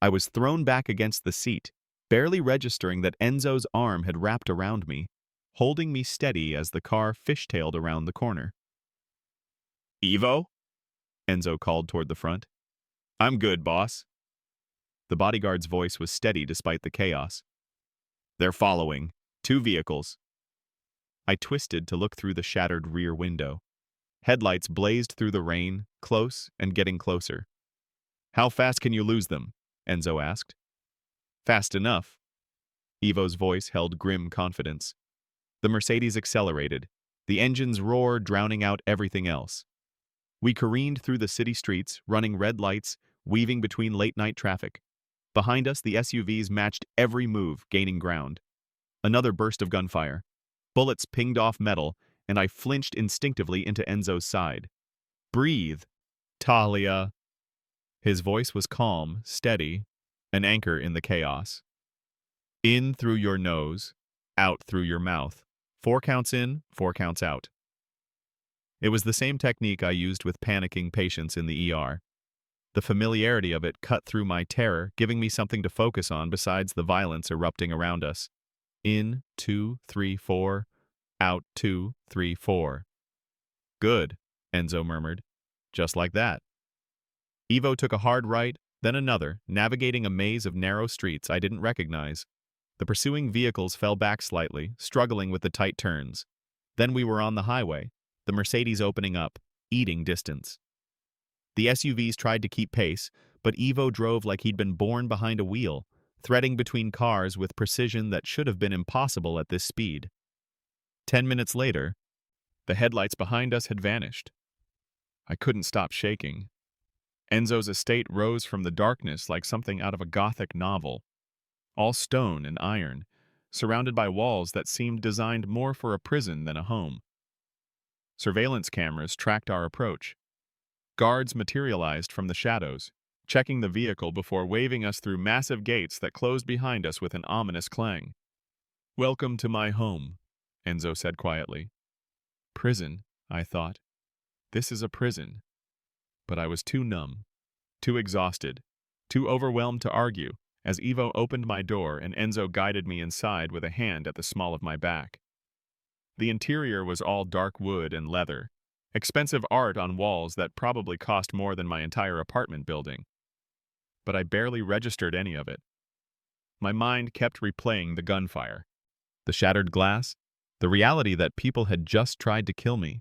I was thrown back against the seat, barely registering that Enzo's arm had wrapped around me, holding me steady as the car fishtailed around the corner. "Evo?" Enzo called toward the front. "I'm good, boss." The bodyguard's voice was steady despite the chaos. "They're following. 2 vehicles." I twisted to look through the shattered rear window. Headlights blazed through the rain, close and getting closer. "How fast can you lose them?" Enzo asked. "Fast enough." Evo's voice held grim confidence. The Mercedes accelerated, the engine's roar drowning out everything else. We careened through the city streets, running red lights, weaving between late-night traffic. Behind us, the SUVs matched every move, gaining ground. Another burst of gunfire. Bullets pinged off metal, and I flinched instinctively into Enzo's side. "Breathe, Tahlia." His voice was calm, steady, an anchor in the chaos. "In through your nose, out through your mouth. 4 counts in, 4 counts out." It was the same technique I used with panicking patients in the ER. The familiarity of it cut through my terror, giving me something to focus on besides the violence erupting around us. In, 2, 3, 4. Out, 2, 3, 4. "Good," Enzo murmured. "Just like that." Evo took a hard right, then another, navigating a maze of narrow streets I didn't recognize. The pursuing vehicles fell back slightly, struggling with the tight turns. Then we were on the highway, the Mercedes opening up, eating distance. The SUVs tried to keep pace, but Evo drove like he'd been born behind a wheel, threading between cars with precision that should have been impossible at this speed. 10 minutes later, the headlights behind us had vanished. I couldn't stop shaking. Enzo's estate rose from the darkness like something out of a Gothic novel, all stone and iron, surrounded by walls that seemed designed more for a prison than a home. Surveillance cameras tracked our approach. Guards materialized from the shadows, checking the vehicle before waving us through massive gates that closed behind us with an ominous clang. "Welcome to my home," Enzo said quietly. Prison, I thought. This is a prison. But I was too numb, too exhausted, too overwhelmed to argue, as Ivo opened my door and Enzo guided me inside with a hand at the small of my back. The interior was all dark wood and leather, expensive art on walls that probably cost more than my entire apartment building. But I barely registered any of it. My mind kept replaying the gunfire, the shattered glass, the reality that people had just tried to kill me.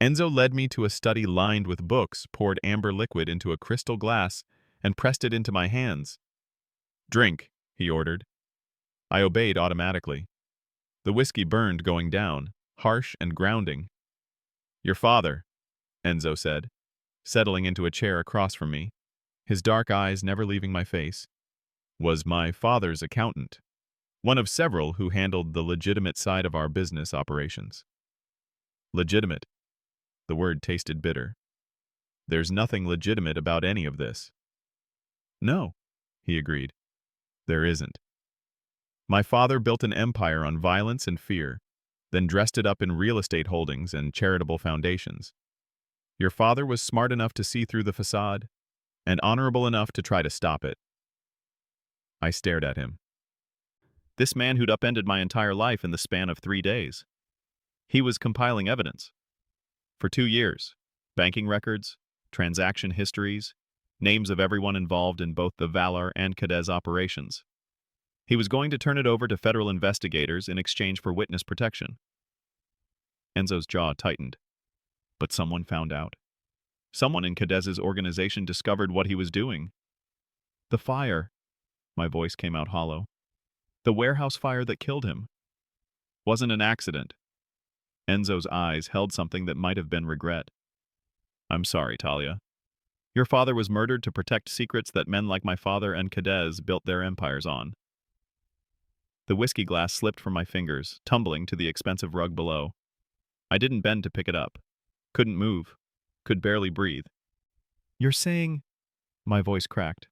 Enzo led me to a study lined with books, poured amber liquid into a crystal glass, and pressed it into my hands. Drink, he ordered. I obeyed automatically. The whiskey burned going down, harsh and grounding. Your father, Enzo said, settling into a chair across from me, his dark eyes never leaving my face, was my father's accountant, one of several who handled the legitimate side of our business operations. Legitimate. The word tasted bitter. There's nothing legitimate about any of this. No, he agreed. There isn't. My father built an empire on violence and fear, then dressed it up in real estate holdings and charitable foundations. Your father was smart enough to see through the facade, and honorable enough to try to stop it. I stared at him. This man who'd upended my entire life in the span of 3 days. He was compiling evidence. For 2 years, banking records, transaction histories, names of everyone involved in both the Vallar and Cadiz operations. He was going to turn it over to federal investigators in exchange for witness protection. Enzo's jaw tightened. But someone found out. Someone in Cadiz's organization discovered what he was doing. The fire. My voice came out hollow. The warehouse fire that killed him. Wasn't an accident. Enzo's eyes held something that might have been regret. I'm sorry, Tahlia. Your father was murdered to protect secrets that men like my father and Cadiz built their empires on. The whiskey glass slipped from my fingers, tumbling to the expensive rug below. I didn't bend to pick it up. Couldn't move. Could barely breathe. You're saying... My voice cracked.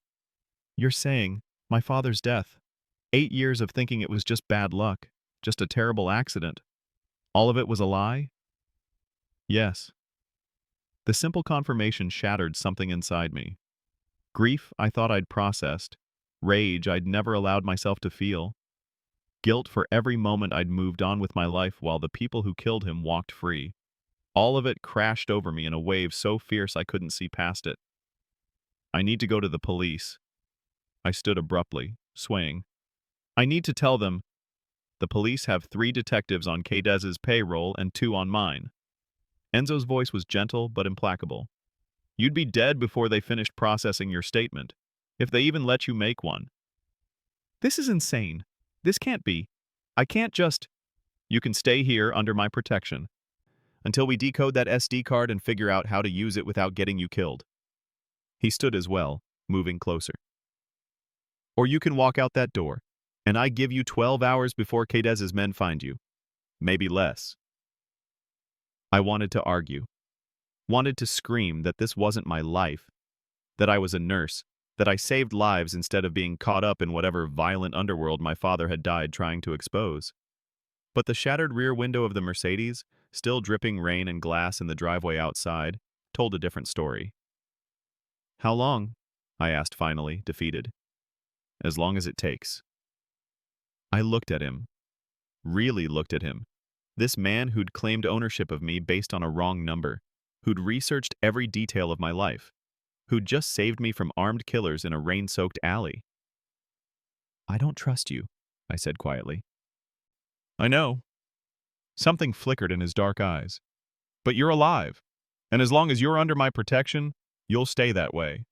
You're saying my father's death. 8 years of thinking it was just bad luck, just a terrible accident. All of it was a lie? Yes. The simple confirmation shattered something inside me. Grief I thought I'd processed. Rage I'd never allowed myself to feel. Guilt for every moment I'd moved on with my life while the people who killed him walked free. All of it crashed over me in a wave so fierce I couldn't see past it. I need to go to the police. I stood abruptly, swaying. I need to tell them. The police have 3 detectives on Cadiz's payroll and 2 on mine. Enzo's voice was gentle but implacable. You'd be dead before they finished processing your statement, if they even let you make one. This is insane. This can't be. I can't just... You can stay here under my protection until we decode that SD card and figure out how to use it without getting you killed. He stood as well, moving closer. Or you can walk out that door, and I give you 12 hours before Cadiz's men find you. Maybe less. I wanted to argue. Wanted to scream that this wasn't my life, that I was a nurse, that I saved lives instead of being caught up in whatever violent underworld my father had died trying to expose. But the shattered rear window of the Mercedes, still dripping rain and glass in the driveway outside, told a different story. How long? I asked finally, defeated. As long as it takes. I looked at him. Really looked at him. This man who'd claimed ownership of me based on a wrong number, who'd researched every detail of my life, who'd just saved me from armed killers in a rain-soaked alley. I don't trust you, I said quietly. I know. Something flickered in his dark eyes. But you're alive, and as long as you're under my protection, you'll stay that way.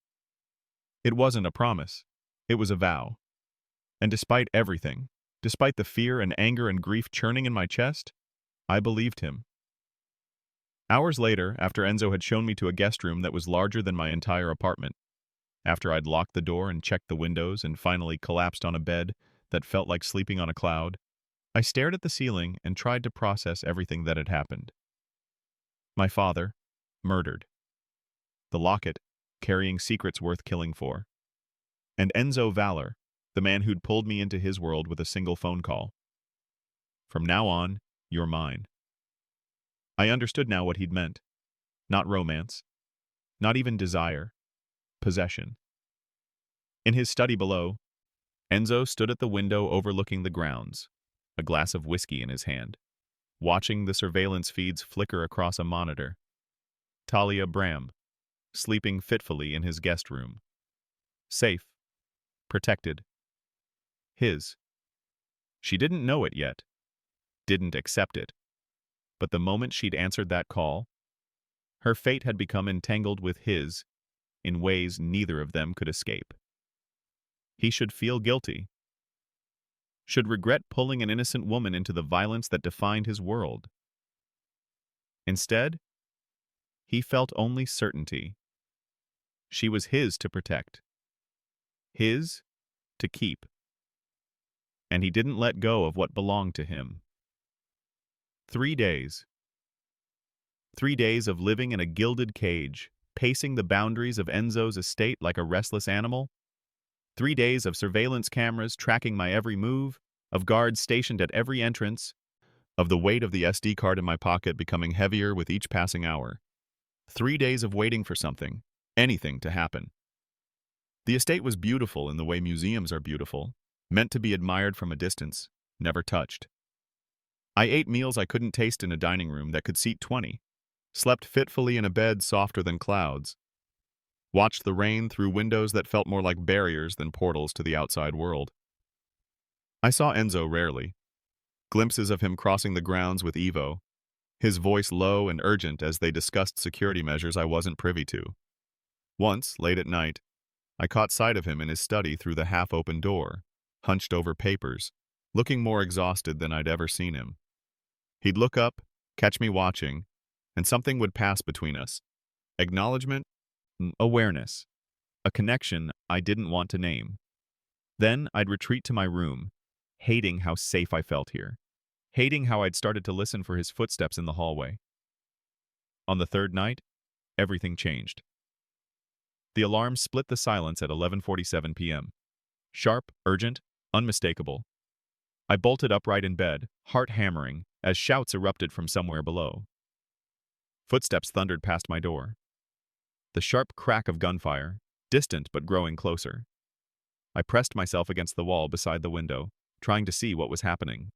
It wasn't a promise. It was a vow. And despite everything, despite the fear and anger and grief churning in my chest, I believed him. Hours later, after Enzo had shown me to a guest room that was larger than my entire apartment, after I'd locked the door and checked the windows and finally collapsed on a bed that felt like sleeping on a cloud, I stared at the ceiling and tried to process everything that had happened. My father, murdered. The locket, carrying secrets worth killing for. And Enzo Vallar, the man who'd pulled me into his world with a single phone call. From now on, you're mine. I understood now what he'd meant. Not romance. Not even desire. Possession. In his study below, Enzo stood at the window overlooking the grounds, a glass of whiskey in his hand, watching the surveillance feeds flicker across a monitor. Tahlia Bram, sleeping fitfully in his guest room. Safe. Protected. His. She didn't know it yet. Didn't accept it. But the moment she'd answered that call, her fate had become entangled with his in ways neither of them could escape. He should feel guilty. Should regret pulling an innocent woman into the violence that defined his world. Instead, he felt only certainty. She was his to protect. His to keep. And he didn't let go of what belonged to him. 3 days. 3 days of living in a gilded cage, pacing the boundaries of Enzo's estate like a restless animal. 3 days of surveillance cameras tracking my every move, of guards stationed at every entrance, of the weight of the SD card in my pocket becoming heavier with each passing hour. 3 days of waiting for something, anything to happen. The estate was beautiful in the way museums are beautiful, meant to be admired from a distance, never touched. I ate meals I couldn't taste in a dining room that could seat 20, slept fitfully in a bed softer than clouds, watched the rain through windows that felt more like barriers than portals to the outside world. I saw Enzo rarely, glimpses of him crossing the grounds with Evo, his voice low and urgent as they discussed security measures I wasn't privy to. Once, late at night, I caught sight of him in his study through the half-open door, hunched over papers, looking more exhausted than I'd ever seen him. He'd look up, catch me watching, and something would pass between us. Acknowledgement, awareness, a connection I didn't want to name. Then I'd retreat to my room, hating how safe I felt here, hating how I'd started to listen for his footsteps in the hallway. On the third night, everything changed. The alarm split the silence at 11:47 p.m. Sharp, urgent, unmistakable. I bolted upright in bed, heart hammering, as shouts erupted from somewhere below. Footsteps thundered past my door. The sharp crack of gunfire, distant but growing closer. I pressed myself against the wall beside the window, trying to see what was happening.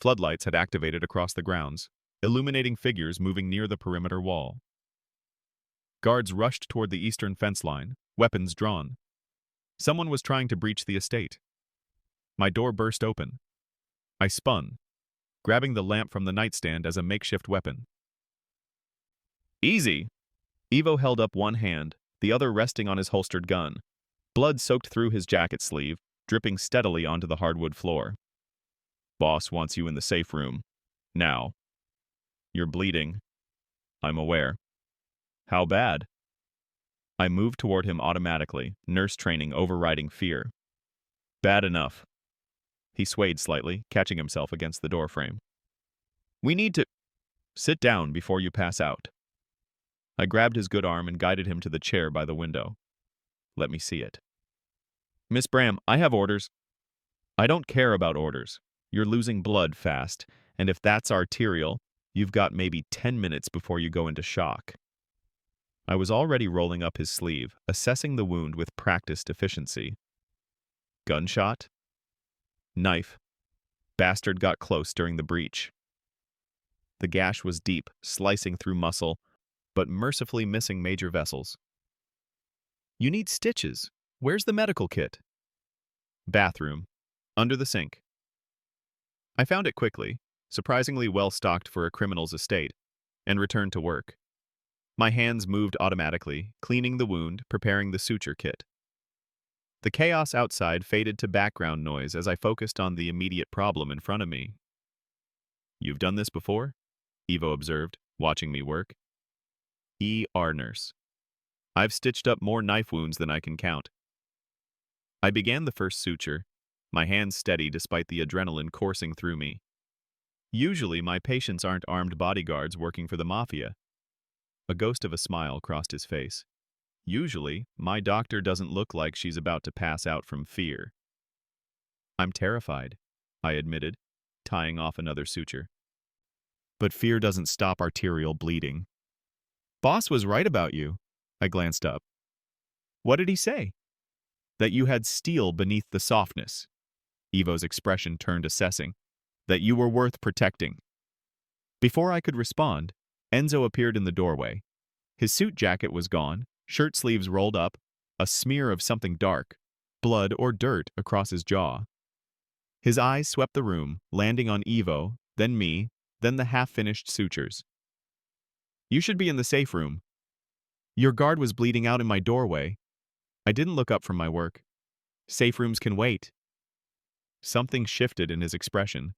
Floodlights had activated across the grounds, illuminating figures moving near the perimeter wall. Guards rushed toward the eastern fence line, weapons drawn. Someone was trying to breach the estate. My door burst open. I spun, grabbing the lamp from the nightstand as a makeshift weapon. Easy! Evo held up one hand, the other resting on his holstered gun. Blood soaked through his jacket sleeve, dripping steadily onto the hardwood floor. Boss wants you in the safe room. Now. You're bleeding. I'm aware. How bad? I moved toward him automatically, nurse training overriding fear. Bad enough. He swayed slightly, catching himself against the doorframe. We need to... Sit down before you pass out. I grabbed his good arm and guided him to the chair by the window. Let me see it. Miss Bram, I have orders. I don't care about orders. You're losing blood fast, and if that's arterial, you've got maybe 10 minutes before you go into shock. I was already rolling up his sleeve, assessing the wound with practiced efficiency. Gunshot? Knife. Bastard got close during the breach. The gash was deep, slicing through muscle, but mercifully missing major vessels. You need stitches. Where's the medical kit? Bathroom. Under the sink. I found it quickly, surprisingly well stocked for a criminal's estate, and returned to work. My hands moved automatically, cleaning the wound, preparing the suture kit. The chaos outside faded to background noise as I focused on the immediate problem in front of me. You've done this before? Evo observed, watching me work. ER nurse. I've stitched up more knife wounds than I can count. I began the first suture, my hands steady despite the adrenaline coursing through me. Usually, my patients aren't armed bodyguards working for the Mafia. A ghost of a smile crossed his face. Usually, my doctor doesn't look like she's about to pass out from fear. I'm terrified, I admitted, tying off another suture. But fear doesn't stop arterial bleeding. Boss was right about you. I glanced up. What did he say? That you had steel beneath the softness. Ivo's expression turned assessing. That you were worth protecting. Before I could respond, Enzo appeared in the doorway. His suit jacket was gone, shirt sleeves rolled up, a smear of something dark, blood or dirt across his jaw. His eyes swept the room, landing on Ivo, then me, then the half-finished sutures. You should be in the safe room. Your guard was bleeding out in my doorway. I didn't look up from my work. Safe rooms can wait. Something shifted in his expression.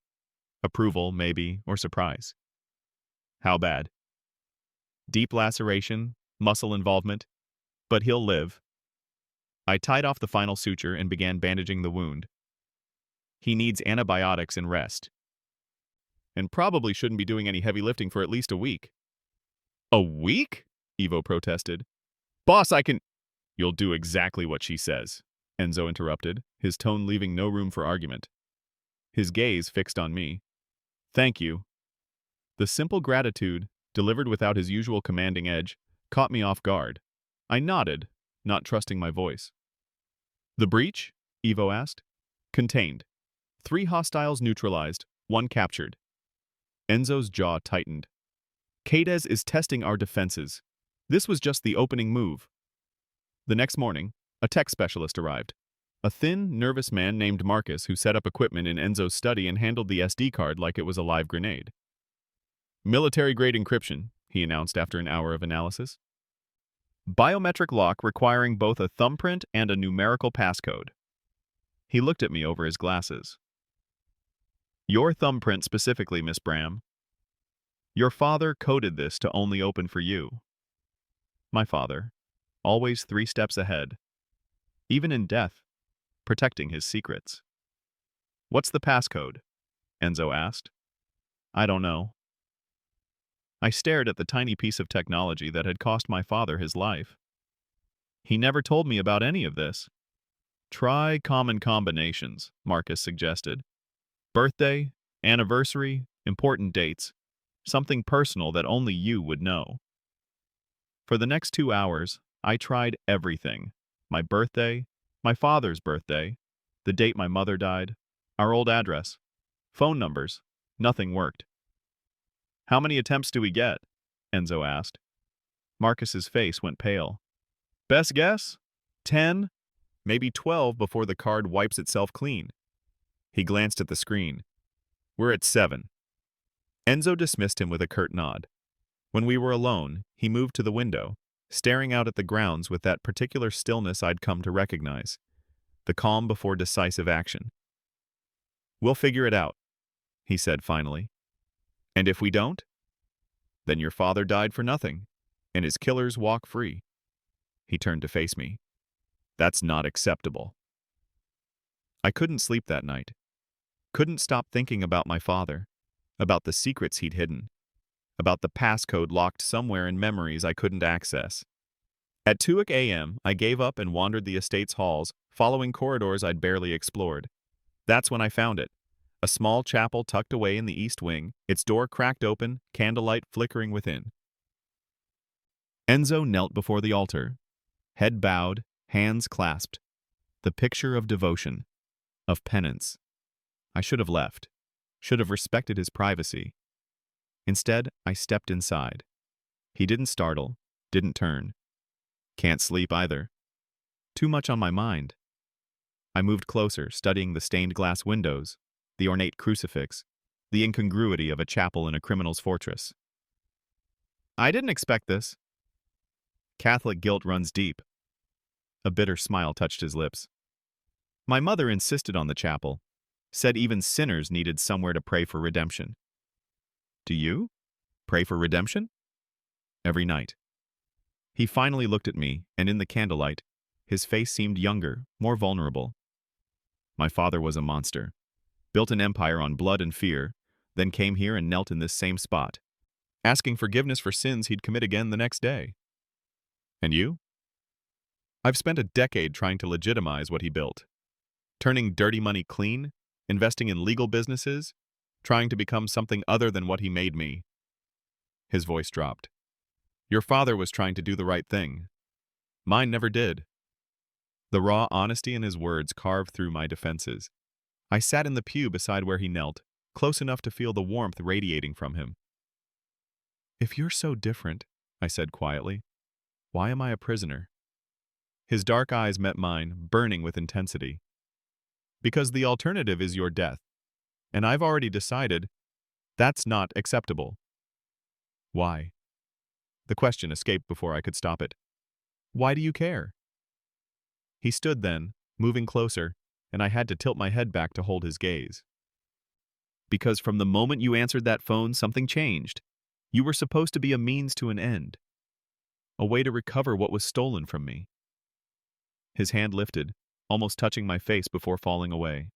Approval, maybe, or surprise. How bad? Deep laceration, muscle involvement, but he'll live. I tied off the final suture and began bandaging the wound. He needs antibiotics and rest. And probably shouldn't be doing any heavy lifting for at least a week. A week? Ivo protested. Boss, I can— You'll do exactly what she says, Enzo interrupted, his tone leaving no room for argument. His gaze fixed on me. Thank you. The simple gratitude, delivered without his usual commanding edge, caught me off guard. I nodded, not trusting my voice. The breach? Ivo asked. Contained. 3 hostiles neutralized, 1 captured. Enzo's jaw tightened. Cades is testing our defenses. This was just the opening move. The next morning, a tech specialist arrived. A thin, nervous man named Marcus who set up equipment in Enzo's study and handled the SD card like it was a live grenade. Military-grade encryption, he announced after an hour of analysis. Biometric lock requiring both a thumbprint and a numerical passcode. He looked at me over his glasses. Your thumbprint specifically, Miss Bram. Your father coded this to only open for you. My father, always 3 steps ahead. Even in death, protecting his secrets. What's the passcode? Enzo asked. I don't know. I stared at the tiny piece of technology that had cost my father his life. He never told me about any of this. Try common combinations, Marcus suggested. Birthday, anniversary, important dates. Something personal that only you would know. For the next 2 hours, I tried everything. My birthday, my father's birthday, the date my mother died, our old address, phone numbers. Nothing worked. How many attempts do we get? Enzo asked. Marcus's face went pale. Best guess? 10, maybe 12 before the card wipes itself clean. He glanced at the screen. We're at 7. Enzo dismissed him with a curt nod. When we were alone, he moved to the window, staring out at the grounds with that particular stillness I'd come to recognize. The calm before decisive action. We'll figure it out, he said finally. And if we don't? Then your father died for nothing, and his killers walk free. He turned to face me. That's not acceptable. I couldn't sleep that night. Couldn't stop thinking about my father, about the secrets he'd hidden, about the passcode locked somewhere in memories I couldn't access. At 2 a.m., I gave up and wandered the estate's halls, following corridors I'd barely explored. That's when I found it. A small chapel tucked away in the east wing, its door cracked open, candlelight flickering within. Enzo knelt before the altar, head bowed, hands clasped. The picture of devotion, of penance. I should have left, should have respected his privacy. Instead, I stepped inside. He didn't startle, didn't turn. Can't sleep either. Too much on my mind. I moved closer, studying the stained glass windows, the ornate crucifix, the incongruity of a chapel in a criminal's fortress. I didn't expect this. Catholic guilt runs deep. A bitter smile touched his lips. My mother insisted on the chapel, said even sinners needed somewhere to pray for redemption. Do you? Pray for redemption? Every night. He finally looked at me, and in the candlelight, his face seemed younger, more vulnerable. My father was a monster. Built an empire on blood and fear, then came here and knelt in this same spot, asking forgiveness for sins he'd commit again the next day. And you? I've spent a decade trying to legitimize what he built. Turning dirty money clean, investing in legal businesses, trying to become something other than what he made me. His voice dropped. Your father was trying to do the right thing. Mine never did. The raw honesty in his words carved through my defenses. I sat in the pew beside where he knelt, close enough to feel the warmth radiating from him. If you're so different, I said quietly, why am I a prisoner? His dark eyes met mine, burning with intensity. Because the alternative is your death, and I've already decided that's not acceptable. Why? The question escaped before I could stop it. Why do you care? He stood then, moving closer, and I had to tilt my head back to hold his gaze. Because from the moment you answered that phone, something changed. You were supposed to be a means to an end. A way to recover what was stolen from me. His hand lifted, almost touching my face before falling away.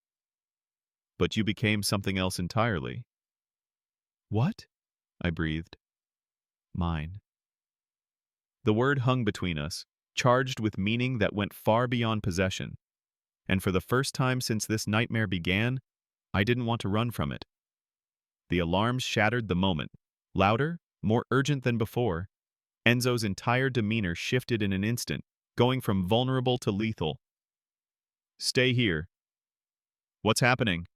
But you became something else entirely. What? I breathed. Mine. The word hung between us, charged with meaning that went far beyond possession. And for the first time since this nightmare began, I didn't want to run from it. The alarms shattered the moment. Louder, more urgent than before, Enzo's entire demeanor shifted in an instant, going from vulnerable to lethal. Stay here. What's happening?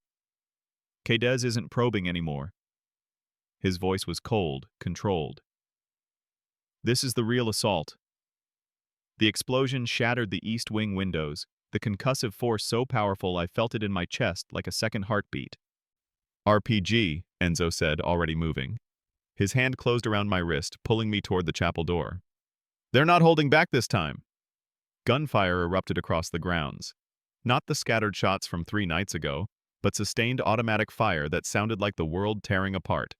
Quedez isn't probing anymore. His voice was cold, controlled. This is the real assault. The explosion shattered the east wing windows, the concussive force so powerful I felt it in my chest like a second heartbeat. RPG, Enzo said, already moving. His hand closed around my wrist, pulling me toward the chapel door. They're not holding back this time. Gunfire erupted across the grounds. Not the scattered shots from 3 nights ago, but sustained automatic fire that sounded like the world tearing apart.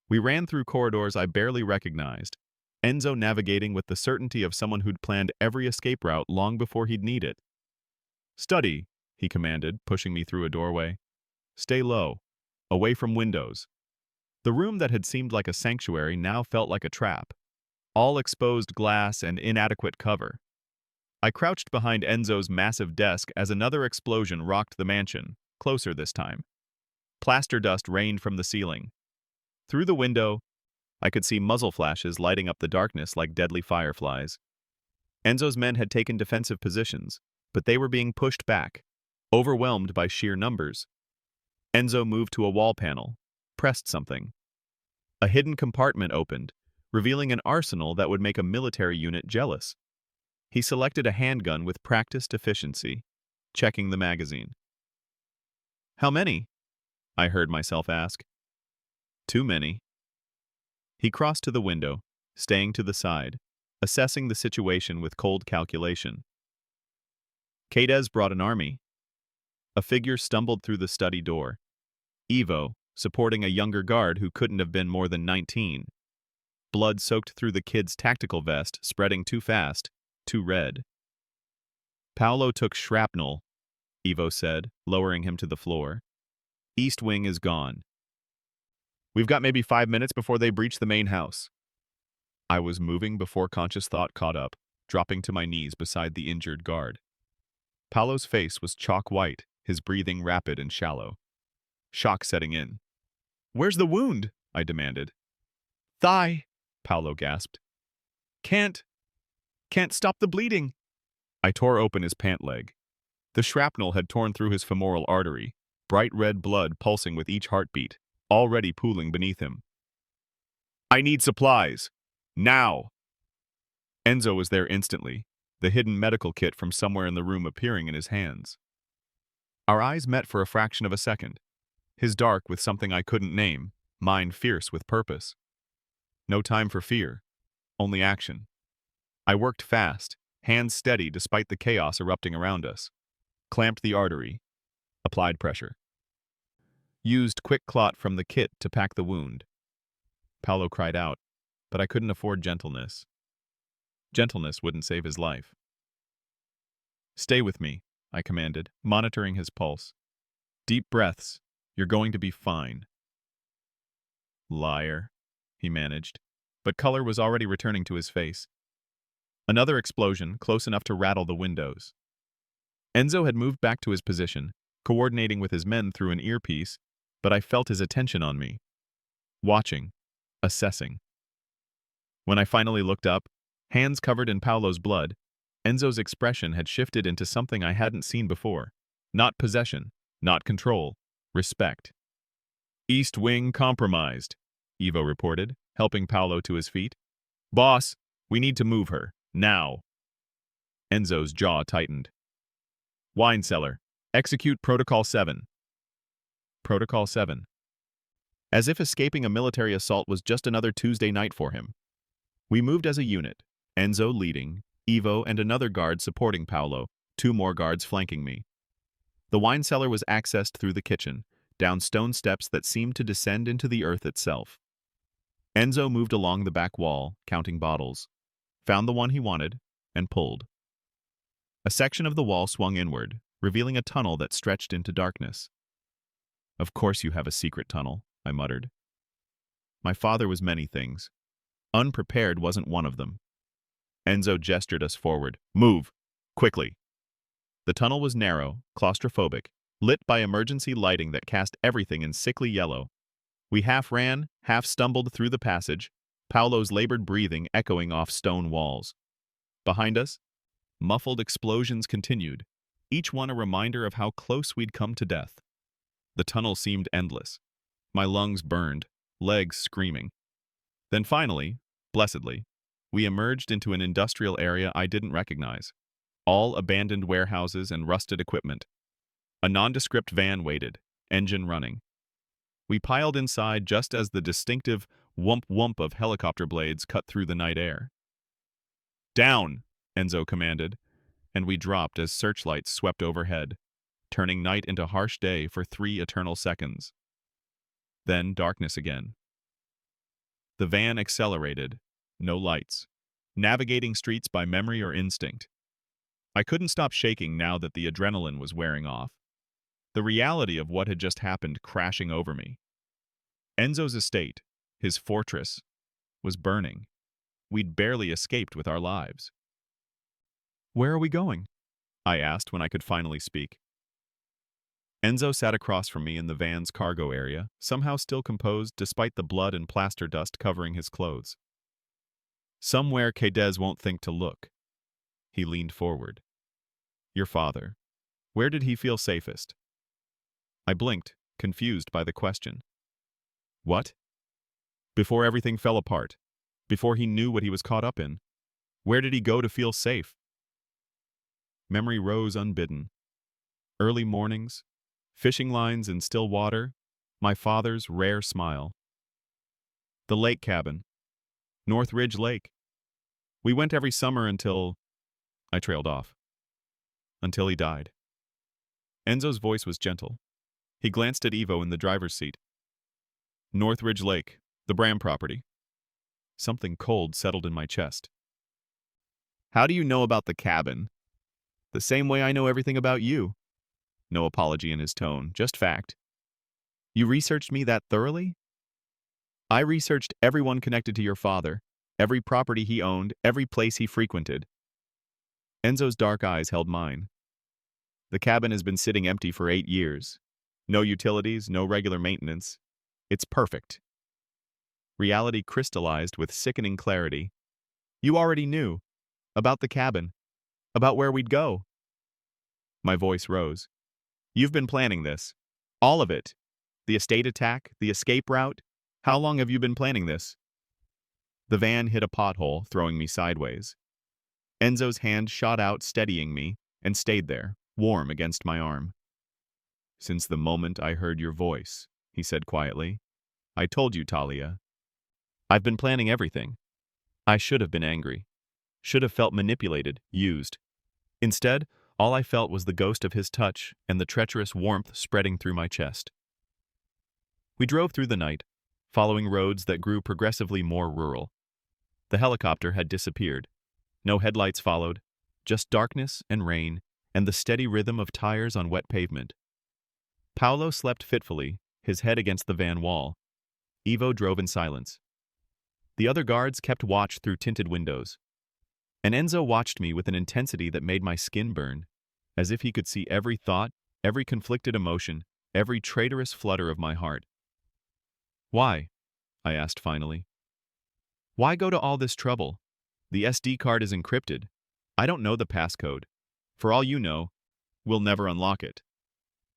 We ran through corridors I barely recognized, Enzo navigating with the certainty of someone who'd planned every escape route long before he'd need it. Study, he commanded, pushing me through a doorway. Stay low, away from windows. The room that had seemed like a sanctuary now felt like a trap. All exposed glass and inadequate cover. I crouched behind Enzo's massive desk as another explosion rocked the mansion, closer this time. Plaster dust rained from the ceiling. Through the window, I could see muzzle flashes lighting up the darkness like deadly fireflies. Enzo's men had taken defensive positions, but they were being pushed back, overwhelmed by sheer numbers. Enzo moved to a wall panel, pressed something. A hidden compartment opened, revealing an arsenal that would make a military unit jealous. He selected a handgun with practiced efficiency, checking the magazine. How many? I heard myself ask. Too many. He crossed to the window, staying to the side, assessing the situation with cold calculation. Quedez brought an army. A figure stumbled through the study door. Evo, supporting a younger guard who couldn't have been more than 19. Blood soaked through the kid's tactical vest, spreading too fast, too red. Paolo took shrapnel, Evo said, lowering him to the floor. East wing is gone. We've got maybe 5 minutes before they breach the main house. I was moving before conscious thought caught up, dropping to my knees beside the injured guard. Paolo's face was chalk white, his breathing rapid and shallow. Shock setting in. Where's the wound? I demanded. Thigh, Paolo gasped. Can't stop the bleeding. I tore open his pant leg. The shrapnel had torn through his femoral artery, bright red blood pulsing with each heartbeat, already pooling beneath him. I need supplies. Now! Enzo was there instantly, the hidden medical kit from somewhere in the room appearing in his hands. Our eyes met for a fraction of a second, his dark with something I couldn't name, mine fierce with purpose. No time for fear, only action. I worked fast, hands steady despite the chaos erupting around us. Clamped the artery. Applied pressure. Used quick clot from the kit to pack the wound. Paolo cried out, but I couldn't afford gentleness. Gentleness wouldn't save his life. Stay with me, I commanded, monitoring his pulse. Deep breaths. You're going to be fine. Liar, he managed, but color was already returning to his face. Another explosion, close enough to rattle the windows. Enzo had moved back to his position, coordinating with his men through an earpiece, but I felt his attention on me, watching, assessing. When I finally looked up, hands covered in Paolo's blood, Enzo's expression had shifted into something I hadn't seen before. Not possession, not control, respect. East Wing compromised, Ivo reported, helping Paolo to his feet. Boss, we need to move her, now. Enzo's jaw tightened. Wine cellar, execute Protocol 7. Protocol 7. As if escaping a military assault was just another Tuesday night for him. We moved as a unit, Enzo leading, Ivo and another guard supporting Paolo, 2 more guards flanking me. The wine cellar was accessed through the kitchen, down stone steps that seemed to descend into the earth itself. Enzo moved along the back wall, counting bottles, found the one he wanted, and pulled. A section of the wall swung inward, revealing a tunnel that stretched into darkness. Of course you have a secret tunnel, I muttered. My father was many things. Unprepared wasn't one of them. Enzo gestured us forward. Move! Quickly! The tunnel was narrow, claustrophobic, lit by emergency lighting that cast everything in sickly yellow. We half ran, half stumbled through the passage, Paolo's labored breathing echoing off stone walls. Behind us, muffled explosions continued, each one a reminder of how close we'd come to death. The tunnel seemed endless. My lungs burned, legs screaming. Then finally, blessedly, we emerged into an industrial area I didn't recognize. All abandoned warehouses and rusted equipment. A nondescript van waited, engine running. We piled inside just as the distinctive whump-whump of helicopter blades cut through the night air. Down, Enzo commanded, and we dropped as searchlights swept overhead, turning night into harsh day for 3 eternal seconds. Then darkness again. The van accelerated, no lights, navigating streets by memory or instinct. I couldn't stop shaking now that the adrenaline was wearing off. The reality of what had just happened crashing over me. Enzo's estate, his fortress, was burning. We'd barely escaped with our lives. Where are we going? I asked when I could finally speak. Enzo sat across from me in the van's cargo area, somehow still composed despite the blood and plaster dust covering his clothes. Somewhere Cades won't think to look. He leaned forward. Your father. Where did he feel safest? I blinked, confused by the question. What? Before everything fell apart, before he knew what he was caught up in, where did he go to feel safe? Memory rose unbidden. Early mornings, fishing lines in still water, my father's rare smile. The lake cabin, North Ridge Lake. We went every summer until... I trailed off. Until he died. Enzo's voice was gentle. He glanced at Ivo in the driver's seat. North Ridge Lake, the Bram property. Something cold settled in my chest. How do you know about the cabin? The same way I know everything about you. No apology in his tone, just fact. You researched me that thoroughly? I researched everyone connected to your father, every property he owned, every place he frequented. Enzo's dark eyes held mine. The cabin has been sitting empty for 8 years. No utilities, no regular maintenance. It's perfect. Reality crystallized with sickening clarity. You already knew. About the cabin. About where we'd go. My voice rose. You've been planning this. All of it. The estate attack, the escape route. How long have you been planning this? The van hit a pothole, throwing me sideways. Enzo's hand shot out, steadying me, and stayed there, warm against my arm. Since the moment I heard your voice, he said quietly. I told you, Tahlia. I've been planning everything. I should have been angry. Should have felt manipulated, used. Instead, all I felt was the ghost of his touch and the treacherous warmth spreading through my chest. We drove through the night, following roads that grew progressively more rural. The helicopter had disappeared. No headlights followed, just darkness and rain and the steady rhythm of tires on wet pavement. Paolo slept fitfully, his head against the van wall. Ivo drove in silence. The other guards kept watch through tinted windows. And Enzo watched me with an intensity that made my skin burn, as if he could see every thought, every conflicted emotion, every traitorous flutter of my heart. "Why?" I asked finally. "Why go to all this trouble? The SD card is encrypted. I don't know the passcode. For all you know, we'll never unlock it."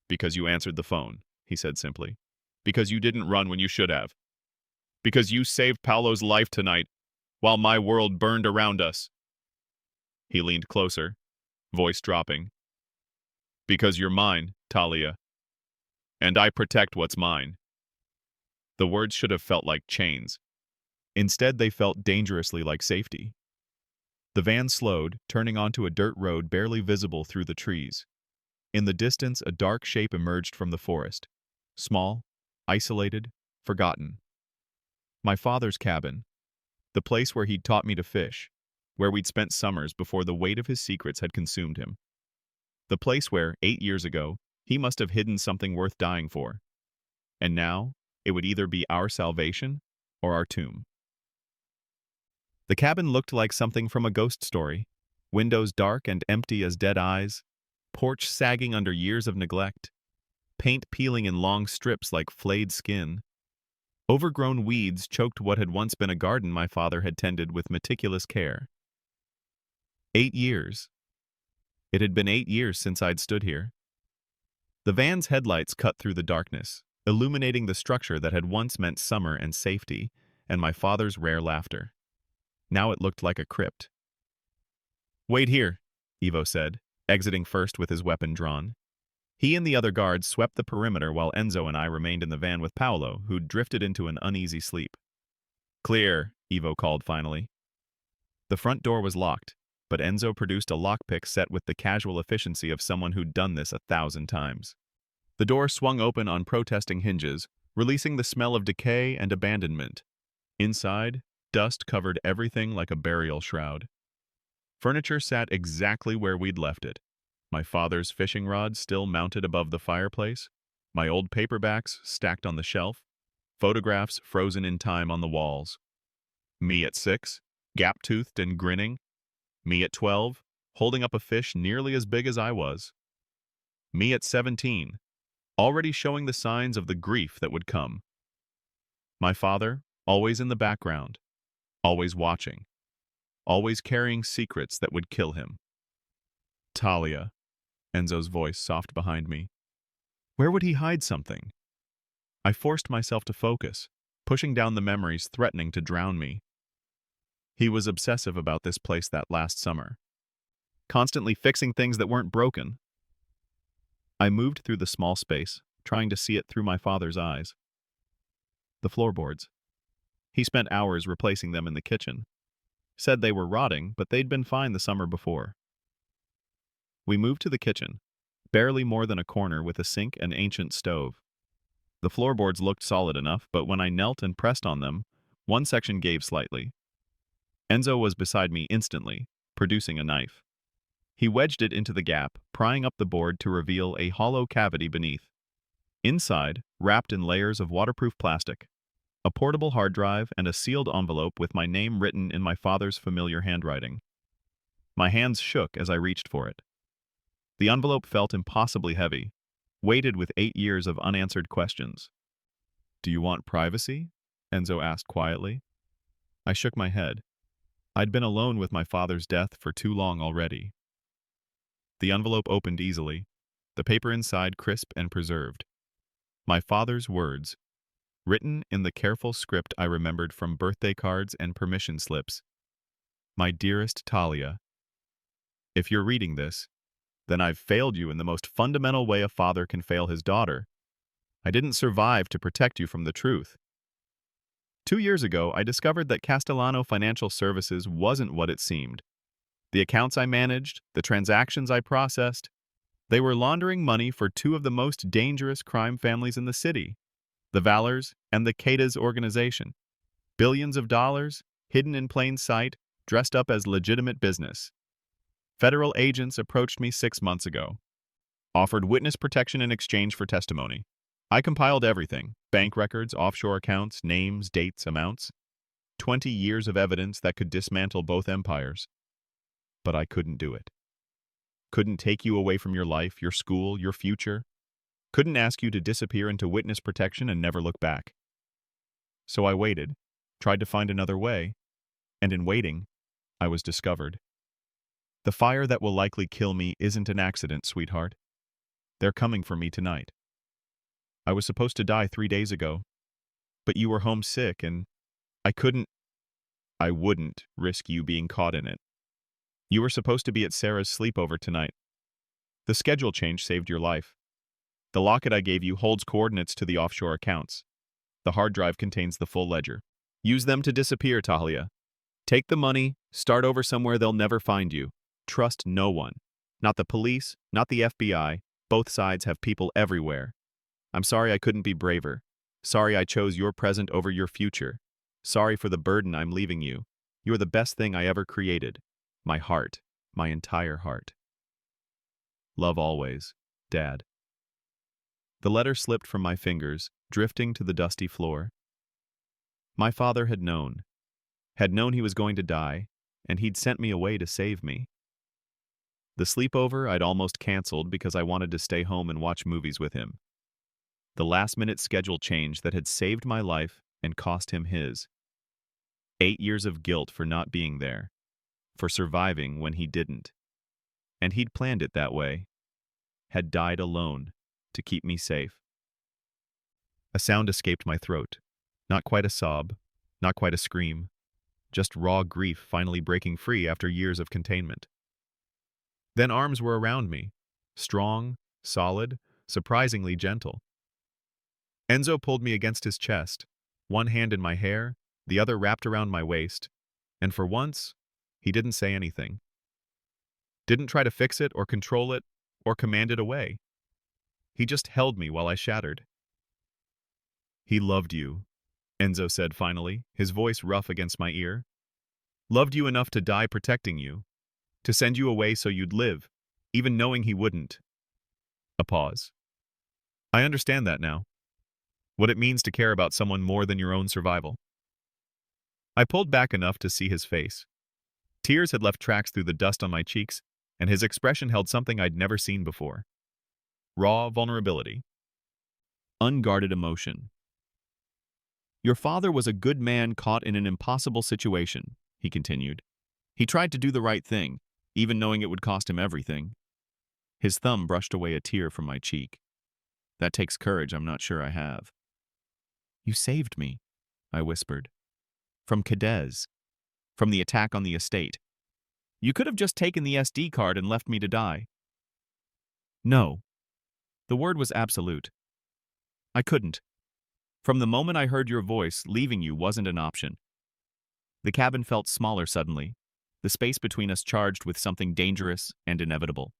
"Because you answered the phone," he said simply. "Because you didn't run when you should have. Because you saved Paolo's life tonight, while my world burned around us." He leaned closer, voice dropping. "Because you're mine, Tahlia. And I protect what's mine." The words should have felt like chains. Instead, they felt dangerously like safety. The van slowed, turning onto a dirt road barely visible through the trees. In the distance, a dark shape emerged from the forest. Small, isolated, forgotten. My father's cabin. The place where he'd taught me to fish. Where we'd spent summers before the weight of his secrets had consumed him. The place where, 8 years ago, he must have hidden something worth dying for. And now, it would either be our salvation or our tomb. The cabin looked like something from a ghost story. Windows dark and empty as dead eyes, porch sagging under years of neglect, paint peeling in long strips like flayed skin. Overgrown weeds choked what had once been a garden my father had tended with meticulous care. 8 years. It had been 8 years since I'd stood here. The van's headlights cut through the darkness, illuminating the structure that had once meant summer and safety, and my father's rare laughter. Now it looked like a crypt. "Wait here," Ivo said, exiting first with his weapon drawn. He and the other guards swept the perimeter while Enzo and I remained in the van with Paolo, who'd drifted into an uneasy sleep. "Clear," Ivo called finally. The front door was locked, but Enzo produced a lockpick set with the casual efficiency of someone who'd done this 1,000 times. The door swung open on protesting hinges, releasing the smell of decay and abandonment. Inside, dust covered everything like a burial shroud. Furniture sat exactly where we'd left it. My father's fishing rod still mounted above the fireplace, my old paperbacks stacked on the shelf, photographs frozen in time on the walls. Me at 6, gap-toothed and grinning. Me at 12, holding up a fish nearly as big as I was. Me at 17, already showing the signs of the grief that would come. My father, always in the background, always watching, always carrying secrets that would kill him. "Tahlia," Enzo's voice soft behind me. Where would he hide something? I forced myself to focus, pushing down the memories threatening to drown me. He was obsessive about this place that last summer, constantly fixing things that weren't broken. I moved through the small space, trying to see it through my father's eyes. The floorboards. He spent hours replacing them in the kitchen. Said they were rotting, but they'd been fine the summer before. We moved to the kitchen, barely more than a corner with a sink and ancient stove. The floorboards looked solid enough, but when I knelt and pressed on them, one section gave slightly. Enzo was beside me instantly, producing a knife. He wedged it into the gap, prying up the board to reveal a hollow cavity beneath. Inside, wrapped in layers of waterproof plastic, a portable hard drive and a sealed envelope with my name written in my father's familiar handwriting. My hands shook as I reached for it. The envelope felt impossibly heavy, weighted with 8 years of unanswered questions. "Do you want privacy?" Enzo asked quietly. I shook my head. I'd been alone with my father's death for too long already. The envelope opened easily, the paper inside crisp and preserved. My father's words, written in the careful script I remembered from birthday cards and permission slips. "My dearest Tahlia, if you're reading this, then I've failed you in the most fundamental way a father can fail his daughter. I didn't survive to protect you from the truth. 2 years ago, I discovered that Castellano Financial Services wasn't what it seemed. The accounts I managed, the transactions I processed, they were laundering money for 2 of the most dangerous crime families in the city, the Vallars and the Quedas organization. Billions of dollars, hidden in plain sight, dressed up as legitimate business. Federal agents approached me 6 months ago, offered witness protection in exchange for testimony. I compiled everything, bank records, offshore accounts, names, dates, amounts. 20 years of evidence that could dismantle both empires. But I couldn't do it. Couldn't take you away from your life, your school, your future. Couldn't ask you to disappear into witness protection and never look back. So I waited, tried to find another way, and in waiting, I was discovered. The fire that will likely kill me isn't an accident, sweetheart. They're coming for me tonight. I was supposed to die 3 days ago, but you were homesick and I wouldn't risk you being caught in it. You were supposed to be at Sarah's sleepover tonight. The schedule change saved your life. The locket I gave you holds coordinates to the offshore accounts. The hard drive contains the full ledger. Use them to disappear, Tahlia. Take the money, start over somewhere they'll never find you. Trust no one. Not the police, not the FBI. Both sides have people everywhere. I'm sorry I couldn't be braver. Sorry I chose your present over your future. Sorry for the burden I'm leaving you. You're the best thing I ever created. My heart. My entire heart. Love always, Dad. The letter slipped from my fingers, drifting to the dusty floor. My father had known he was going to die, and he'd sent me away to save me. The sleepover I'd almost canceled because I wanted to stay home and watch movies with him. The last-minute schedule change that had saved my life and cost him his. 8 years of guilt for not being there, for surviving when he didn't. And he'd planned it that way, had died alone to keep me safe. A sound escaped my throat, not quite a sob, not quite a scream, just raw grief finally breaking free after years of containment. Then arms were around me, strong, solid, surprisingly gentle. Enzo pulled me against his chest, one hand in my hair, the other wrapped around my waist, and for once, he didn't say anything. Didn't try to fix it or control it or command it away. He just held me while I shattered. He loved you, Enzo said finally, his voice rough against my ear. Loved you enough to die protecting you, to send you away so you'd live, even knowing he wouldn't. A pause. I understand that now. What it means to care about someone more than your own survival. I pulled back enough to see his face. Tears had left tracks through the dust on my cheeks, and his expression held something I'd never seen before. Raw vulnerability. Unguarded emotion. Your father was a good man caught in an impossible situation, he continued. He tried to do the right thing, even knowing it would cost him everything. His thumb brushed away a tear from my cheek. That takes courage I'm not sure I have. You saved me, I whispered. From Cadez. From the attack on the estate. You could have just taken the SD card and left me to die. No. The word was absolute. I couldn't. From the moment I heard your voice, leaving you wasn't an option. The cabin felt smaller suddenly, the space between us charged with something dangerous and inevitable.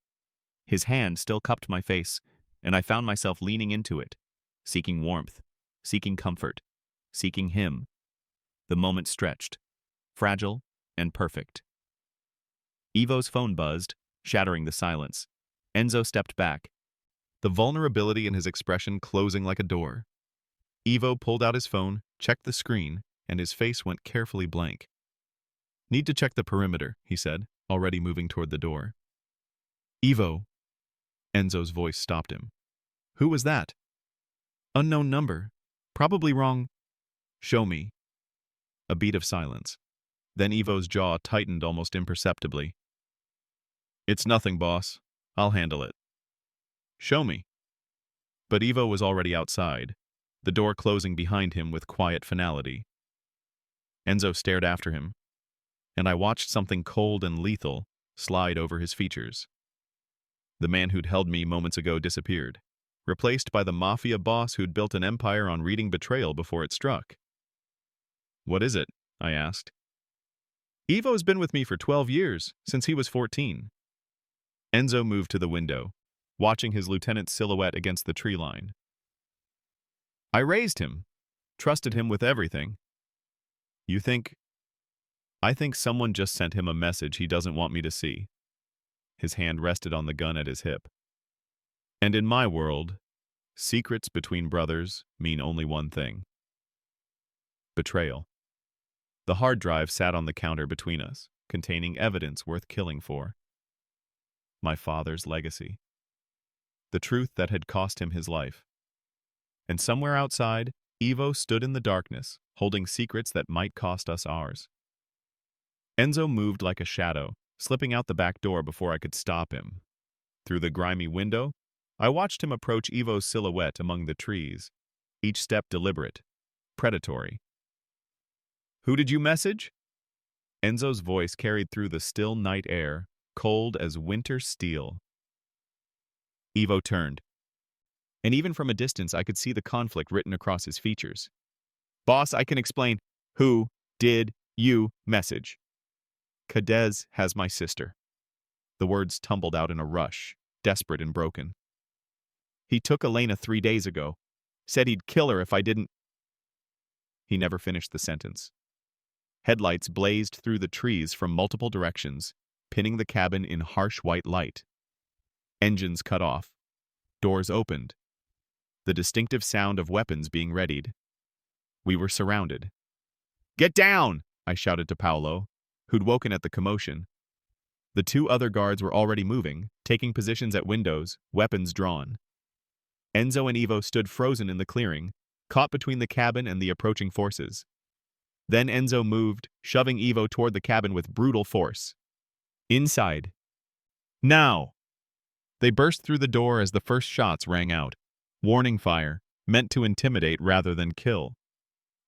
His hand still cupped my face, and I found myself leaning into it, seeking warmth, seeking comfort, seeking him. The moment stretched, fragile and perfect. Ivo's phone buzzed, shattering the silence. Enzo stepped back, the vulnerability in his expression closing like a door. Ivo pulled out his phone, checked the screen, and his face went carefully blank. Need to check the perimeter, he said, already moving toward the door. Ivo. Enzo's voice stopped him. Who was that? Unknown number. Probably wrong. Show me. A beat of silence. Then Ivo's jaw tightened almost imperceptibly. It's nothing, boss. I'll handle it. Show me. But Ivo was already outside, the door closing behind him with quiet finality. Enzo stared after him, and I watched something cold and lethal slide over his features. The man who'd held me moments ago disappeared, replaced by the Mafia boss who'd built an empire on reading betrayal before it struck. What is it? I asked. Ivo's been with me for 12 years, since he was 14. Enzo moved to the window, watching his lieutenant's silhouette against the tree line. I raised him, trusted him with everything. You think? I think someone just sent him a message he doesn't want me to see. His hand rested on the gun at his hip. And in my world, secrets between brothers mean only one thing. Betrayal. The hard drive sat on the counter between us, containing evidence worth killing for. My father's legacy. the truth that had cost him his life. And somewhere outside, Ivo stood in the darkness, holding secrets that might cost us ours. Enzo moved like a shadow, slipping out the back door before I could stop him. Through the grimy window, I watched him approach Ivo's silhouette among the trees, each step deliberate, predatory. "Who did you message?" Enzo's voice carried through the still night air, cold as winter steel. Ivo turned, and even from a distance I could see the conflict written across his features. "Boss, I can explain. Who did you message?" "Cadez has my sister." The words tumbled out in a rush, desperate and broken. "He took Elena 3 days ago. Said he'd kill her if I didn't—" He never finished the sentence. Headlights blazed through the trees from multiple directions, pinning the cabin in harsh white light. Engines cut off. Doors opened. The distinctive sound of weapons being readied. We were surrounded. "Get down!" I shouted to Paolo, who'd woken at the commotion. The 2 other guards were already moving, taking positions at windows, weapons drawn. Enzo and Ivo stood frozen in the clearing, caught between the cabin and the approaching forces. Then Enzo moved, shoving Ivo toward the cabin with brutal force. "Inside. Now!" They burst through the door as the first shots rang out. Warning fire, meant to intimidate rather than kill.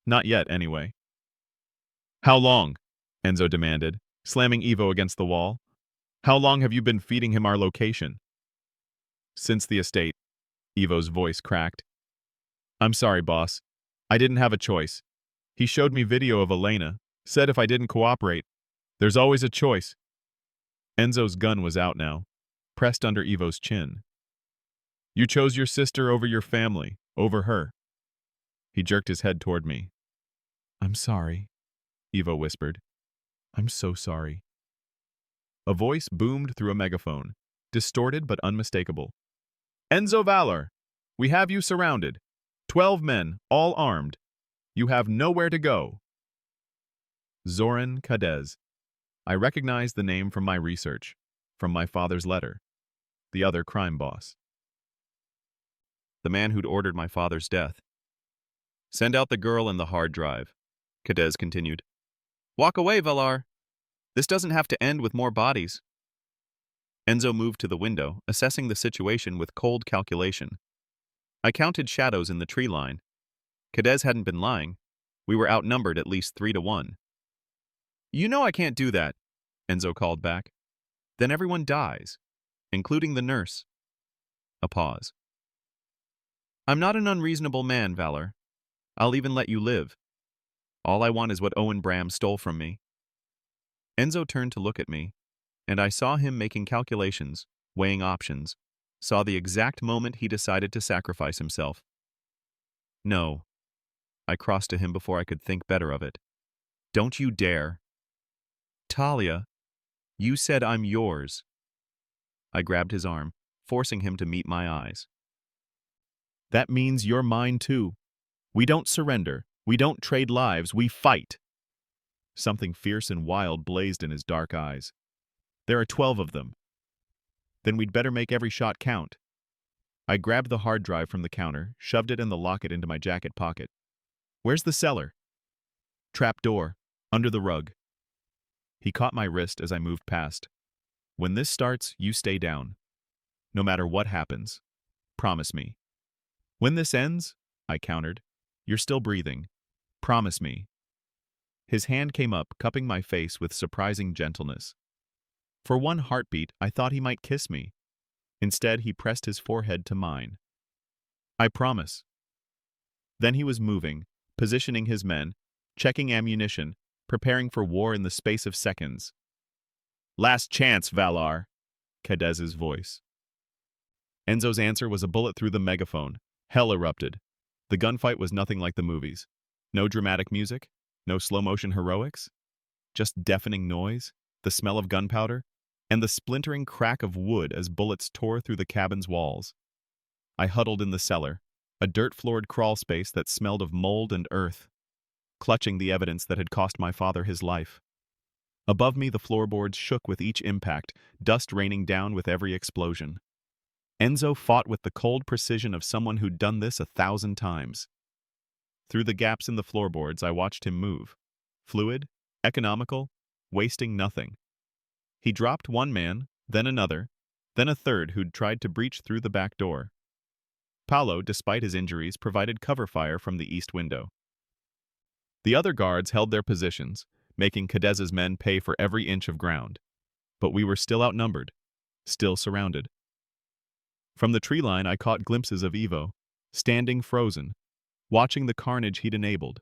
Not yet, anyway. "How long?" Enzo demanded, slamming Ivo against the wall. "How long have you been feeding him our location?" "Since the estate." Ivo's voice cracked. "I'm sorry, boss. I didn't have a choice. He showed me video of Elena, said if I didn't cooperate, there's always a choice." Enzo's gun was out now, pressed under Ivo's chin. "You chose your sister over your family, over her." He jerked his head toward me. "I'm sorry," Ivo whispered. "I'm so sorry." A voice boomed through a megaphone, distorted but unmistakable. "Enzo Vallar, we have you surrounded. 12 men, all armed. You have nowhere to go." Zoran Cadez. I recognized the name from my research, from my father's letter. The other crime boss. The man who'd ordered my father's death. "Send out the girl and the hard drive," Cadez continued. "Walk away, Vallar. This doesn't have to end with more bodies." Enzo moved to the window, assessing the situation with cold calculation. I counted shadows in the tree line. Cadez hadn't been lying. We were outnumbered at least 3-1. "You know I can't do that," Enzo called back. "Then everyone dies, including the nurse." A pause. "I'm not an unreasonable man, Vallar. I'll even let you live. All I want is what Owen Bram stole from me." Enzo turned to look at me, and I saw him making calculations, weighing options, saw the exact moment he decided to sacrifice himself. "No." I crossed to him before I could think better of it. "Don't you dare." "Tahlia, you said I'm yours." I grabbed his arm, forcing him to meet my eyes. "That means you're mine too. We don't surrender. We don't trade lives. We fight." Something fierce and wild blazed in his dark eyes. "There are 12 of them." "Then we'd better make every shot count." I grabbed the hard drive from the counter, shoved it and the locket into my jacket pocket. "Where's the cellar?" "Trap door, under the rug." He caught my wrist as I moved past. "When this starts, you stay down. No matter what happens. Promise me." "When this ends," I countered, "you're still breathing. Promise me." His hand came up, cupping my face with surprising gentleness. For one heartbeat, I thought he might kiss me. Instead, he pressed his forehead to mine. "I promise." Then he was moving, positioning his men, checking ammunition, preparing for war in the space of seconds. "Last chance, Vallar," Cadez's voice. Enzo's answer was a bullet through the megaphone. Hell erupted. The gunfight was nothing like the movies. No dramatic music, no slow-motion heroics. Just deafening noise, the smell of gunpowder, and the splintering crack of wood as bullets tore through the cabin's walls. I huddled in the cellar, a dirt-floored crawl space that smelled of mold and earth, clutching the evidence that had cost my father his life. Above me, the floorboards shook with each impact, dust raining down with every explosion. Enzo fought with the cold precision of someone who'd done this 1,000 times. Through the gaps in the floorboards, I watched him move. Fluid, economical, wasting nothing. He dropped one man, then another, then a third who'd tried to breach through the back door. Paolo, despite his injuries, provided cover fire from the east window. The other guards held their positions, making Cadez's men pay for every inch of ground. But we were still outnumbered, still surrounded. From the tree line, I caught glimpses of Ivo, standing frozen, watching the carnage he'd enabled,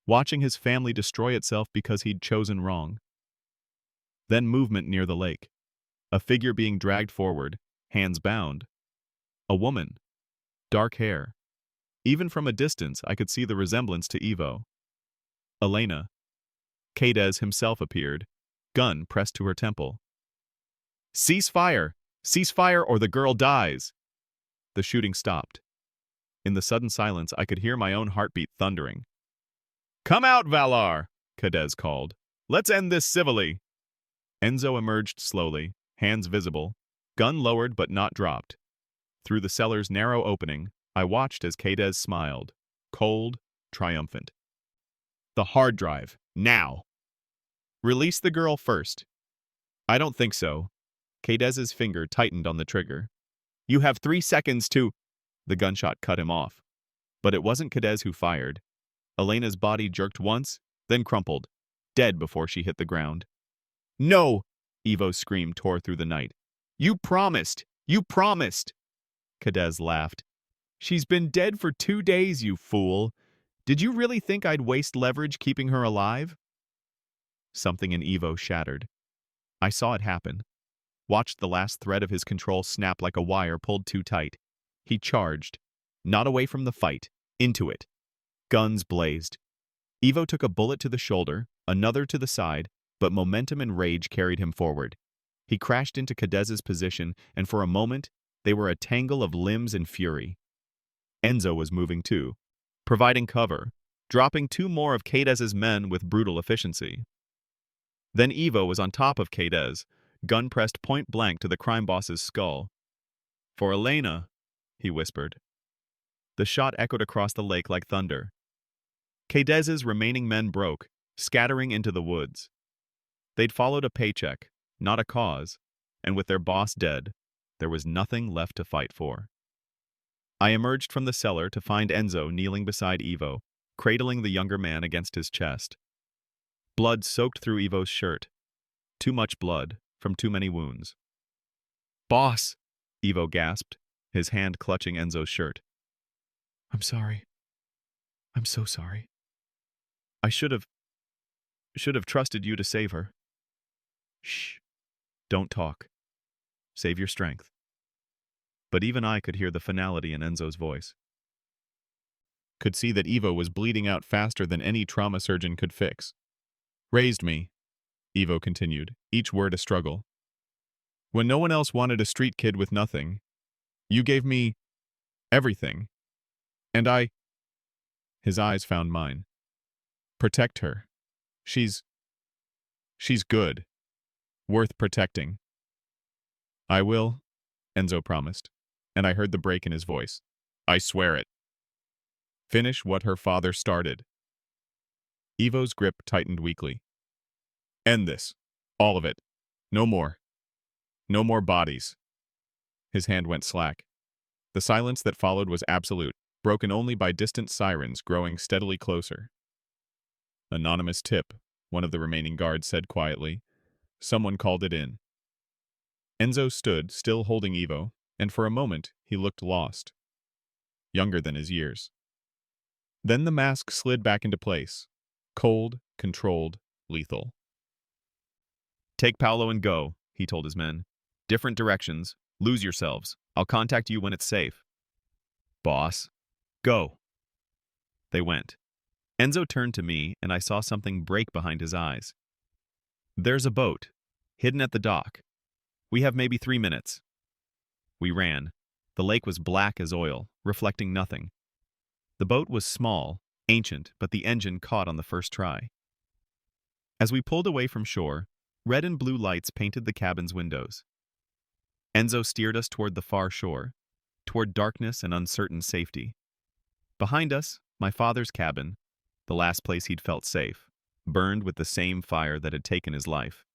watching his family destroy itself because he'd chosen wrong. Then movement near the lake. A figure being dragged forward, hands bound. A woman. Dark hair. Even from a distance, I could see the resemblance to Ivo. Elena. Cadez himself appeared, gun pressed to her temple. "Cease fire! Cease fire or the girl dies!" The shooting stopped. In the sudden silence, I could hear my own heartbeat thundering. "Come out, Vallar!" Cadez called. "Let's end this civilly!" Enzo emerged slowly, hands visible, gun lowered but not dropped. Through the cellar's narrow opening, I watched as Cadez smiled, cold, triumphant. "The hard drive, now!" "Release the girl first." "I don't think so." Cadez's finger tightened on the trigger. "You have 3 seconds to—" The gunshot cut him off. But it wasn't Cadez who fired. Elena's body jerked once, then crumpled, dead before she hit the ground. "No!" Ivo's scream tore through the night. "You promised! You promised!" Cadez laughed. "She's been dead for 2 days, you fool. Did you really think I'd waste leverage keeping her alive?" Something in Ivo shattered. I saw it happen. Watched the last thread of his control snap like a wire pulled too tight. He charged. Not away from the fight. Into it. Guns blazed. Ivo took a bullet to the shoulder, another to the side, but momentum and rage carried him forward. He crashed into Cadez's position, and for a moment, they were a tangle of limbs and fury. Enzo was moving too, providing cover, dropping 2 more of Cadez's men with brutal efficiency. Then Ivo was on top of Cadez, gun pressed point blank to the crime boss's skull. "For Elena," he whispered. The shot echoed across the lake like thunder. Cadez's remaining men broke, scattering into the woods. They'd followed a paycheck, not a cause, and with their boss dead, there was nothing left to fight for. I emerged from the cellar to find Enzo kneeling beside Ivo, cradling the younger man against his chest. Blood soaked through Ivo's shirt. Too much blood, from too many wounds. "Boss!" Ivo gasped, his hand clutching Enzo's shirt. "I'm sorry. I'm so sorry. I should have trusted you to save her." "Shh. Don't talk. Save your strength." But even I could hear the finality in Enzo's voice. Could see that Ivo was bleeding out faster than any trauma surgeon could fix. "Raised me," Ivo continued, each word a struggle. "When no one else wanted a street kid with nothing, you gave me everything. And I—" His eyes found mine. "Protect her. She's good. Worth protecting." "I will," Enzo promised, and I heard the break in his voice. "I swear it. Finish what her father started." Ivo's grip tightened weakly. "End this. All of it. No more. No more bodies." His hand went slack. The silence that followed was absolute, broken only by distant sirens growing steadily closer. "Anonymous tip," one of the remaining guards said quietly. Someone called it in. Enzo stood, still holding Ivo, and for a moment he looked lost. Younger than his years. Then the mask slid back into place. Cold, controlled, lethal. "Take Paolo and go," he told his men. "Different directions. Lose yourselves. I'll contact you when it's safe." "Boss. Go." They went. Enzo turned to me, and I saw something break behind his eyes. "There's a boat, hidden at the dock. We have maybe 3 minutes." We ran. The lake was black as oil, reflecting nothing. The boat was small, ancient, but the engine caught on the first try. As we pulled away from shore, red and blue lights painted the cabin's windows. Enzo steered us toward the far shore, toward darkness and uncertain safety. Behind us, my father's cabin, the last place he'd felt safe, burned with the same fire that had taken his life.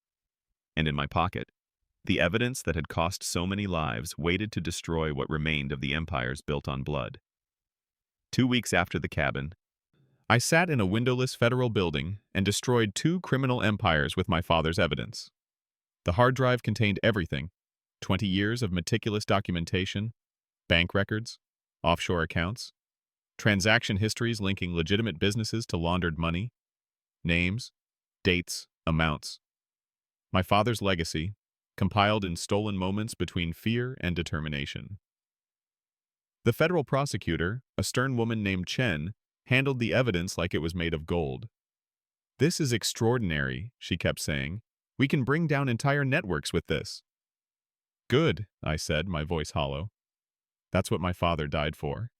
And in my pocket, the evidence that had cost so many lives waited to destroy what remained of the empires built on blood. 2 weeks after the cabin, I sat in a windowless federal building and destroyed 2 criminal empires with my father's evidence. The hard drive contained everything: 20 years of meticulous documentation, bank records, offshore accounts, transaction histories linking legitimate businesses to laundered money, names, dates, amounts. My father's legacy, compiled in stolen moments between fear and determination. The federal prosecutor, a stern woman named Chen, handled the evidence like it was made of gold. "This is extraordinary," she kept saying. "We can bring down entire networks with this." "Good," I said, my voice hollow. "That's what my father died for."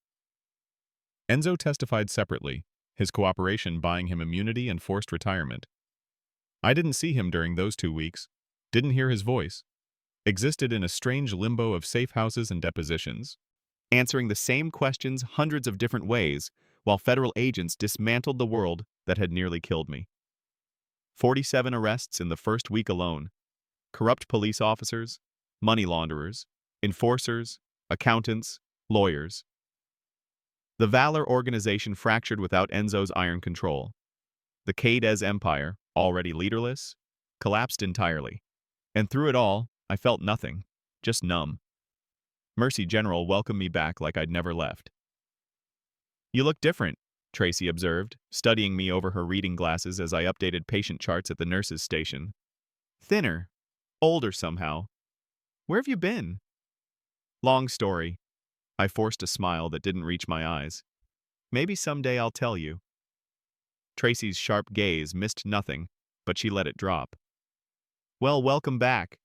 Enzo testified separately, his cooperation buying him immunity and forced retirement. I didn't see him during those 2 weeks, didn't hear his voice, existed in a strange limbo of safe houses and depositions, answering the same questions hundreds of different ways while federal agents dismantled the world that had nearly killed me. 47 arrests in the first week alone. Corrupt police officers, money launderers, enforcers, accountants, lawyers. The Vallar organization fractured without Enzo's iron control. The Cades empire, already leaderless, collapsed entirely. And through it all, I felt nothing, just numb. Mercy General welcomed me back like I'd never left. "You look different," Tracy observed, studying me over her reading glasses as I updated patient charts at the nurse's station. "Thinner. Older somehow. Where have you been?" "Long story." I forced a smile that didn't reach my eyes. "Maybe someday I'll tell you." Tracy's sharp gaze missed nothing, but she let it drop. "Well, welcome back.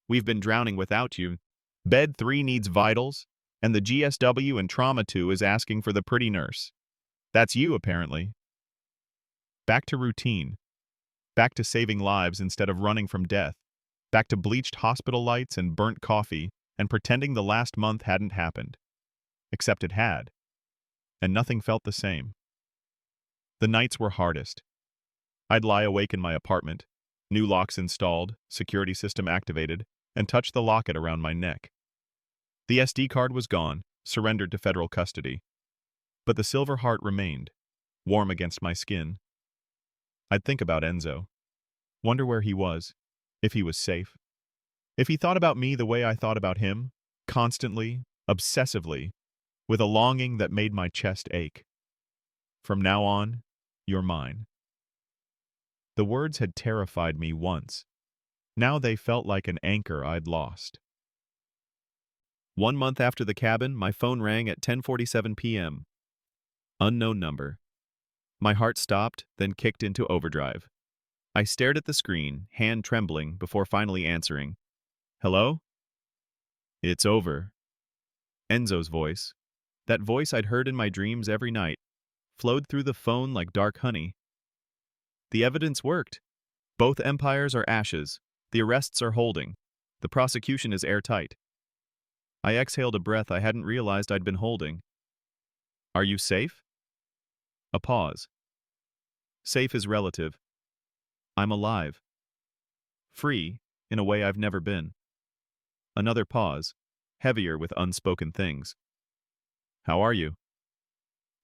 We've been drowning without you. Bed 3 needs vitals, and the GSW and Trauma 2 is asking for the pretty nurse. That's you, apparently." Back to routine. Back to saving lives instead of running from death. Back to bleached hospital lights and burnt coffee and pretending the last month hadn't happened. Except it had. And nothing felt the same. The nights were hardest. I'd lie awake in my apartment, new locks installed, security system activated, and touch the locket around my neck. The SD card was gone, surrendered to federal custody. But the silver heart remained, warm against my skin. I'd think about Enzo. Wonder where he was, if he was safe. If he thought about me the way I thought about him, constantly, obsessively, with a longing that made my chest ache. "From now on, you're mine." The words had terrified me once. Now they felt like an anchor I'd lost. 1 month after the cabin, my phone rang at 10:47 p.m. Unknown number. My heart stopped, then kicked into overdrive. I stared at the screen, hand trembling, before finally answering. "Hello?" "It's over." Enzo's voice, that voice I'd heard in my dreams every night, flowed through the phone like dark honey. "The evidence worked. Both empires are ashes. The arrests are holding. The prosecution is airtight." I exhaled a breath I hadn't realized I'd been holding. "Are you safe?" A pause. "Safe is relative. I'm alive. Free, in a way I've never been." Another pause, heavier with unspoken things. "How are you?"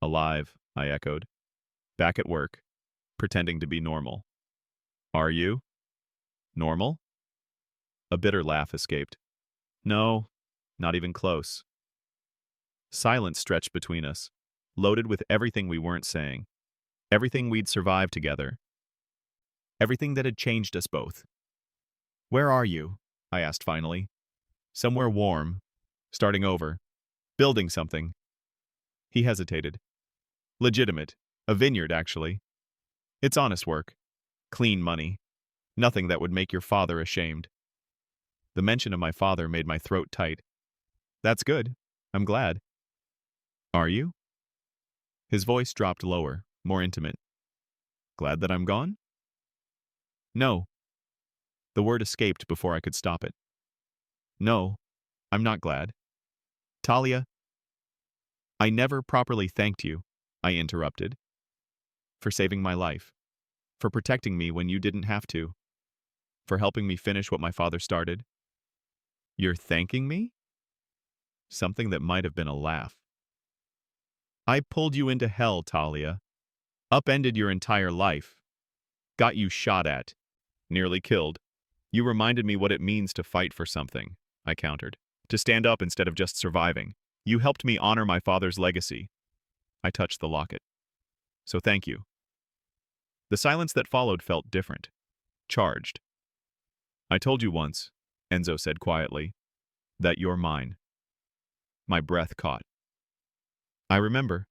"Alive," I echoed. "Back at work, pretending to be normal." "Are you?" "Normal?" A bitter laugh escaped. "No, not even close." Silence stretched between us, loaded with everything we weren't saying. Everything we'd survived together. Everything that had changed us both. "Where are you?" I asked finally. "Somewhere warm. Starting over. Building something." He hesitated. "Legitimate. A vineyard, actually. It's honest work. Clean money. Nothing that would make your father ashamed." The mention of my father made my throat tight. "That's good. I'm glad." "Are you?" His voice dropped lower, more intimate. "Glad that I'm gone?" "No." The word escaped before I could stop it. "No, I'm not glad. Tahlia, I never properly thanked you, I interrupted, for saving my life, for protecting me when you didn't have to, for helping me finish what my father started. You're thanking me? Something that might have been a laugh. I pulled you into hell, Tahlia, upended your entire life, got you shot at, nearly killed. You reminded me what it means to fight for something, I countered, to stand up instead of just surviving. You helped me honor my father's legacy. I touched the locket. So thank you. The silence that followed felt different, charged. I told you once, Enzo said quietly, that you're mine. My breath caught. I remember.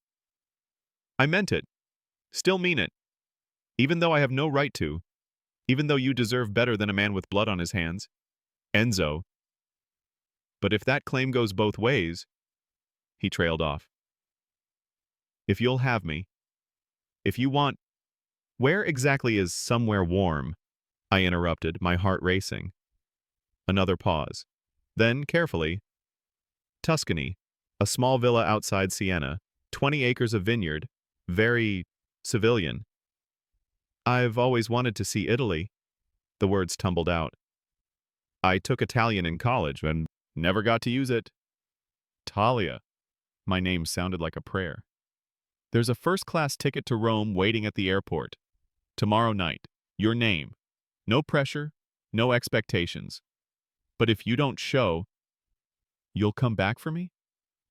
I meant it. Still mean it. Even though I have no right to. Even though you deserve better than a man with blood on his hands. Enzo. But if that claim goes both ways, he trailed off. If you'll have me. If you want. Where exactly is somewhere warm? I interrupted, my heart racing. Another pause. Then, carefully, Tuscany, a small villa outside Siena, 20 acres of vineyard, very civilian. I've always wanted to see Italy. The words tumbled out. I took Italian in college and never got to use it. Tahlia. My name sounded like a prayer. There's a first-class ticket to Rome waiting at the airport. Tomorrow night. Your name. No pressure, no expectations. But if you don't show, you'll come back for me?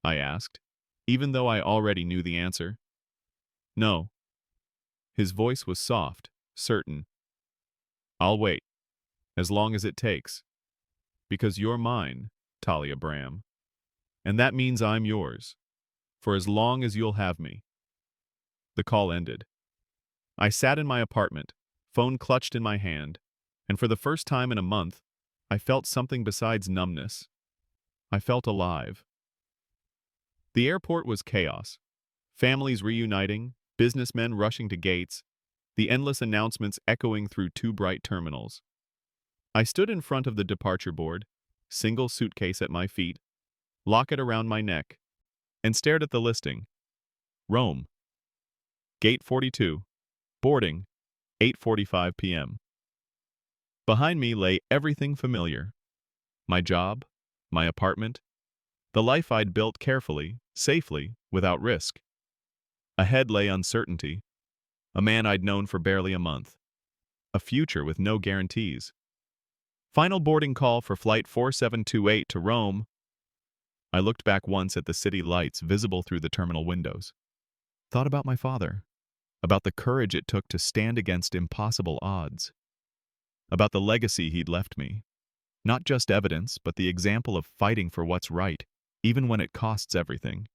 I asked, even though I already knew the answer. No. His voice was soft, certain. I'll wait, as long as it takes. Because you're mine, Tahlia Bram. And that means I'm yours, for as long as you'll have me. The call ended. I sat in my apartment, phone clutched in my hand, and for the first time in a month, I felt something besides numbness. I felt alive. The airport was chaos. Families reuniting, businessmen rushing to gates, the endless announcements echoing through two bright terminals. I stood in front of the departure board, single suitcase at my feet, locket around my neck, and stared at the listing. Rome. Gate 42. Boarding. 8:45 p.m. Behind me lay everything familiar. My job, my apartment, the life I'd built carefully, safely, without risk. Ahead lay uncertainty, a man I'd known for barely a month, a future with no guarantees. Final boarding call for Flight 4728 to Rome. I looked back once at the city lights visible through the terminal windows. Thought about my father, about the courage it took to stand against impossible odds, about the legacy he'd left me. Not just evidence, but the example of fighting for what's right, even when it costs everything.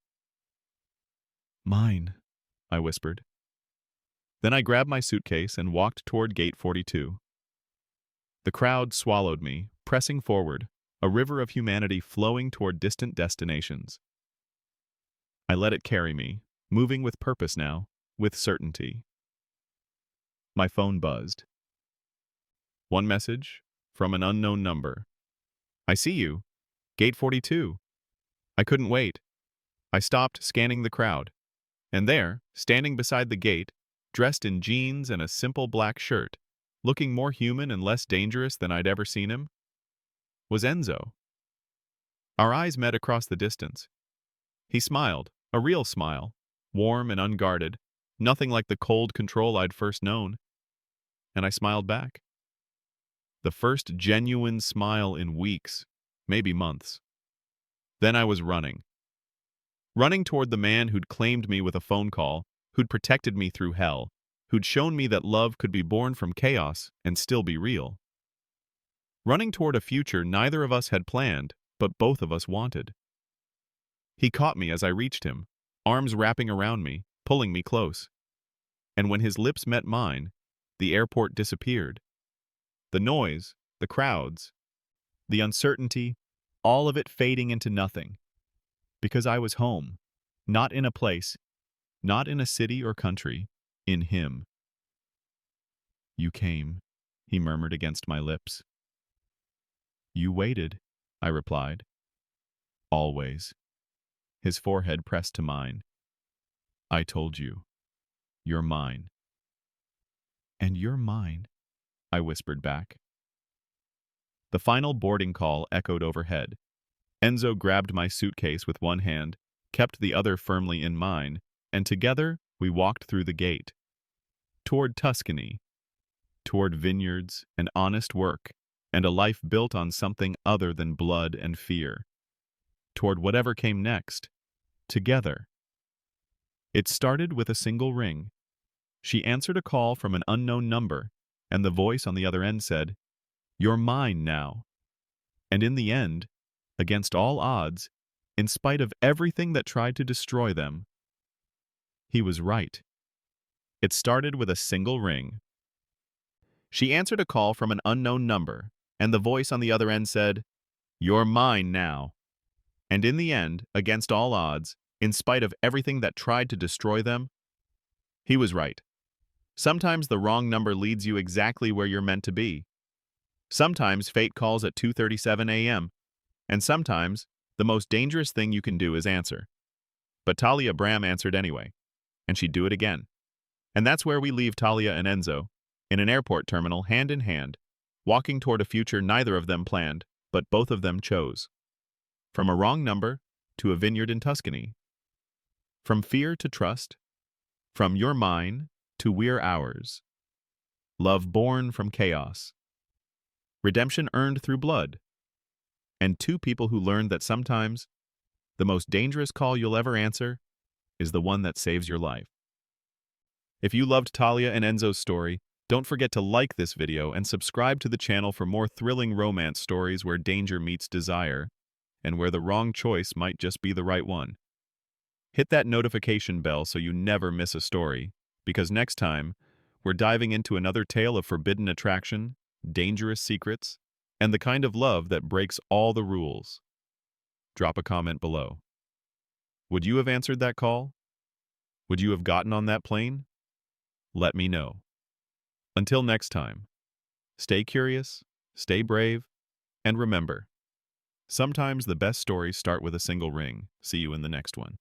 Mine, I whispered. Then I grabbed my suitcase and walked toward Gate 42. The crowd swallowed me, pressing forward, a river of humanity flowing toward distant destinations. I let it carry me, moving with purpose now, with certainty. My phone buzzed. One message, from an unknown number. I see you. Gate 42. I couldn't wait. I stopped, scanning the crowd. And there, standing beside the gate, dressed in jeans and a simple black shirt, looking more human and less dangerous than I'd ever seen him, was Enzo. Our eyes met across the distance. He smiled, a real smile, warm and unguarded, nothing like the cold control I'd first known. And I smiled back. The first genuine smile in weeks, maybe months. Then I was running. Running toward the man who'd claimed me with a phone call, who'd protected me through hell, who'd shown me that love could be born from chaos and still be real. Running toward a future neither of us had planned, but both of us wanted. He caught me as I reached him, arms wrapping around me, pulling me close. And when his lips met mine, the airport disappeared. The noise, the crowds, the uncertainty, all of it fading into nothing. Because I was home, not in a place, not in a city or country, in him. You came, he murmured against my lips. You waited, I replied. Always. His forehead pressed to mine. I told you. You're mine. And you're mine, I whispered back. The final boarding call echoed overhead. Enzo grabbed my suitcase with one hand, kept the other firmly in mine, and together we walked through the gate. Toward Tuscany. Toward vineyards and honest work, and a life built on something other than blood and fear. Toward whatever came next. Together. It started with a single ring. She answered a call from an unknown number, and the voice on the other end said, "You're mine now." And in the end, against all odds, in spite of everything that tried to destroy them, he was right. It started with a single ring. She answered a call from an unknown number, and the voice on the other end said, "You're mine now." And in the end, against all odds, in spite of everything that tried to destroy them, he was right. Sometimes the wrong number leads you exactly where you're meant to be. Sometimes fate calls at 2:37 a.m., and sometimes the most dangerous thing you can do is answer. But Tahlia Bram answered anyway, and she'd do it again. And that's where we leave Tahlia and Enzo, in an airport terminal hand in hand, walking toward a future neither of them planned, but both of them chose. From a wrong number to a vineyard in Tuscany. From fear to trust. From you're mine to we're ours. Love born from chaos. Redemption earned through blood. And two people who learned that sometimes the most dangerous call you'll ever answer is the one that saves your life. If you loved Tahlia and Enzo's story, don't forget to like this video and subscribe to the channel for more thrilling romance stories where danger meets desire, and where the wrong choice might just be the right one. Hit that notification bell so you never miss a story, because next time, we're diving into another tale of forbidden attraction, dangerous secrets, and the kind of love that breaks all the rules. Drop a comment below. Would you have answered that call? Would you have gotten on that plane? Let me know. Until next time, stay curious, stay brave, and remember, sometimes the best stories start with a single ring. See you in the next one.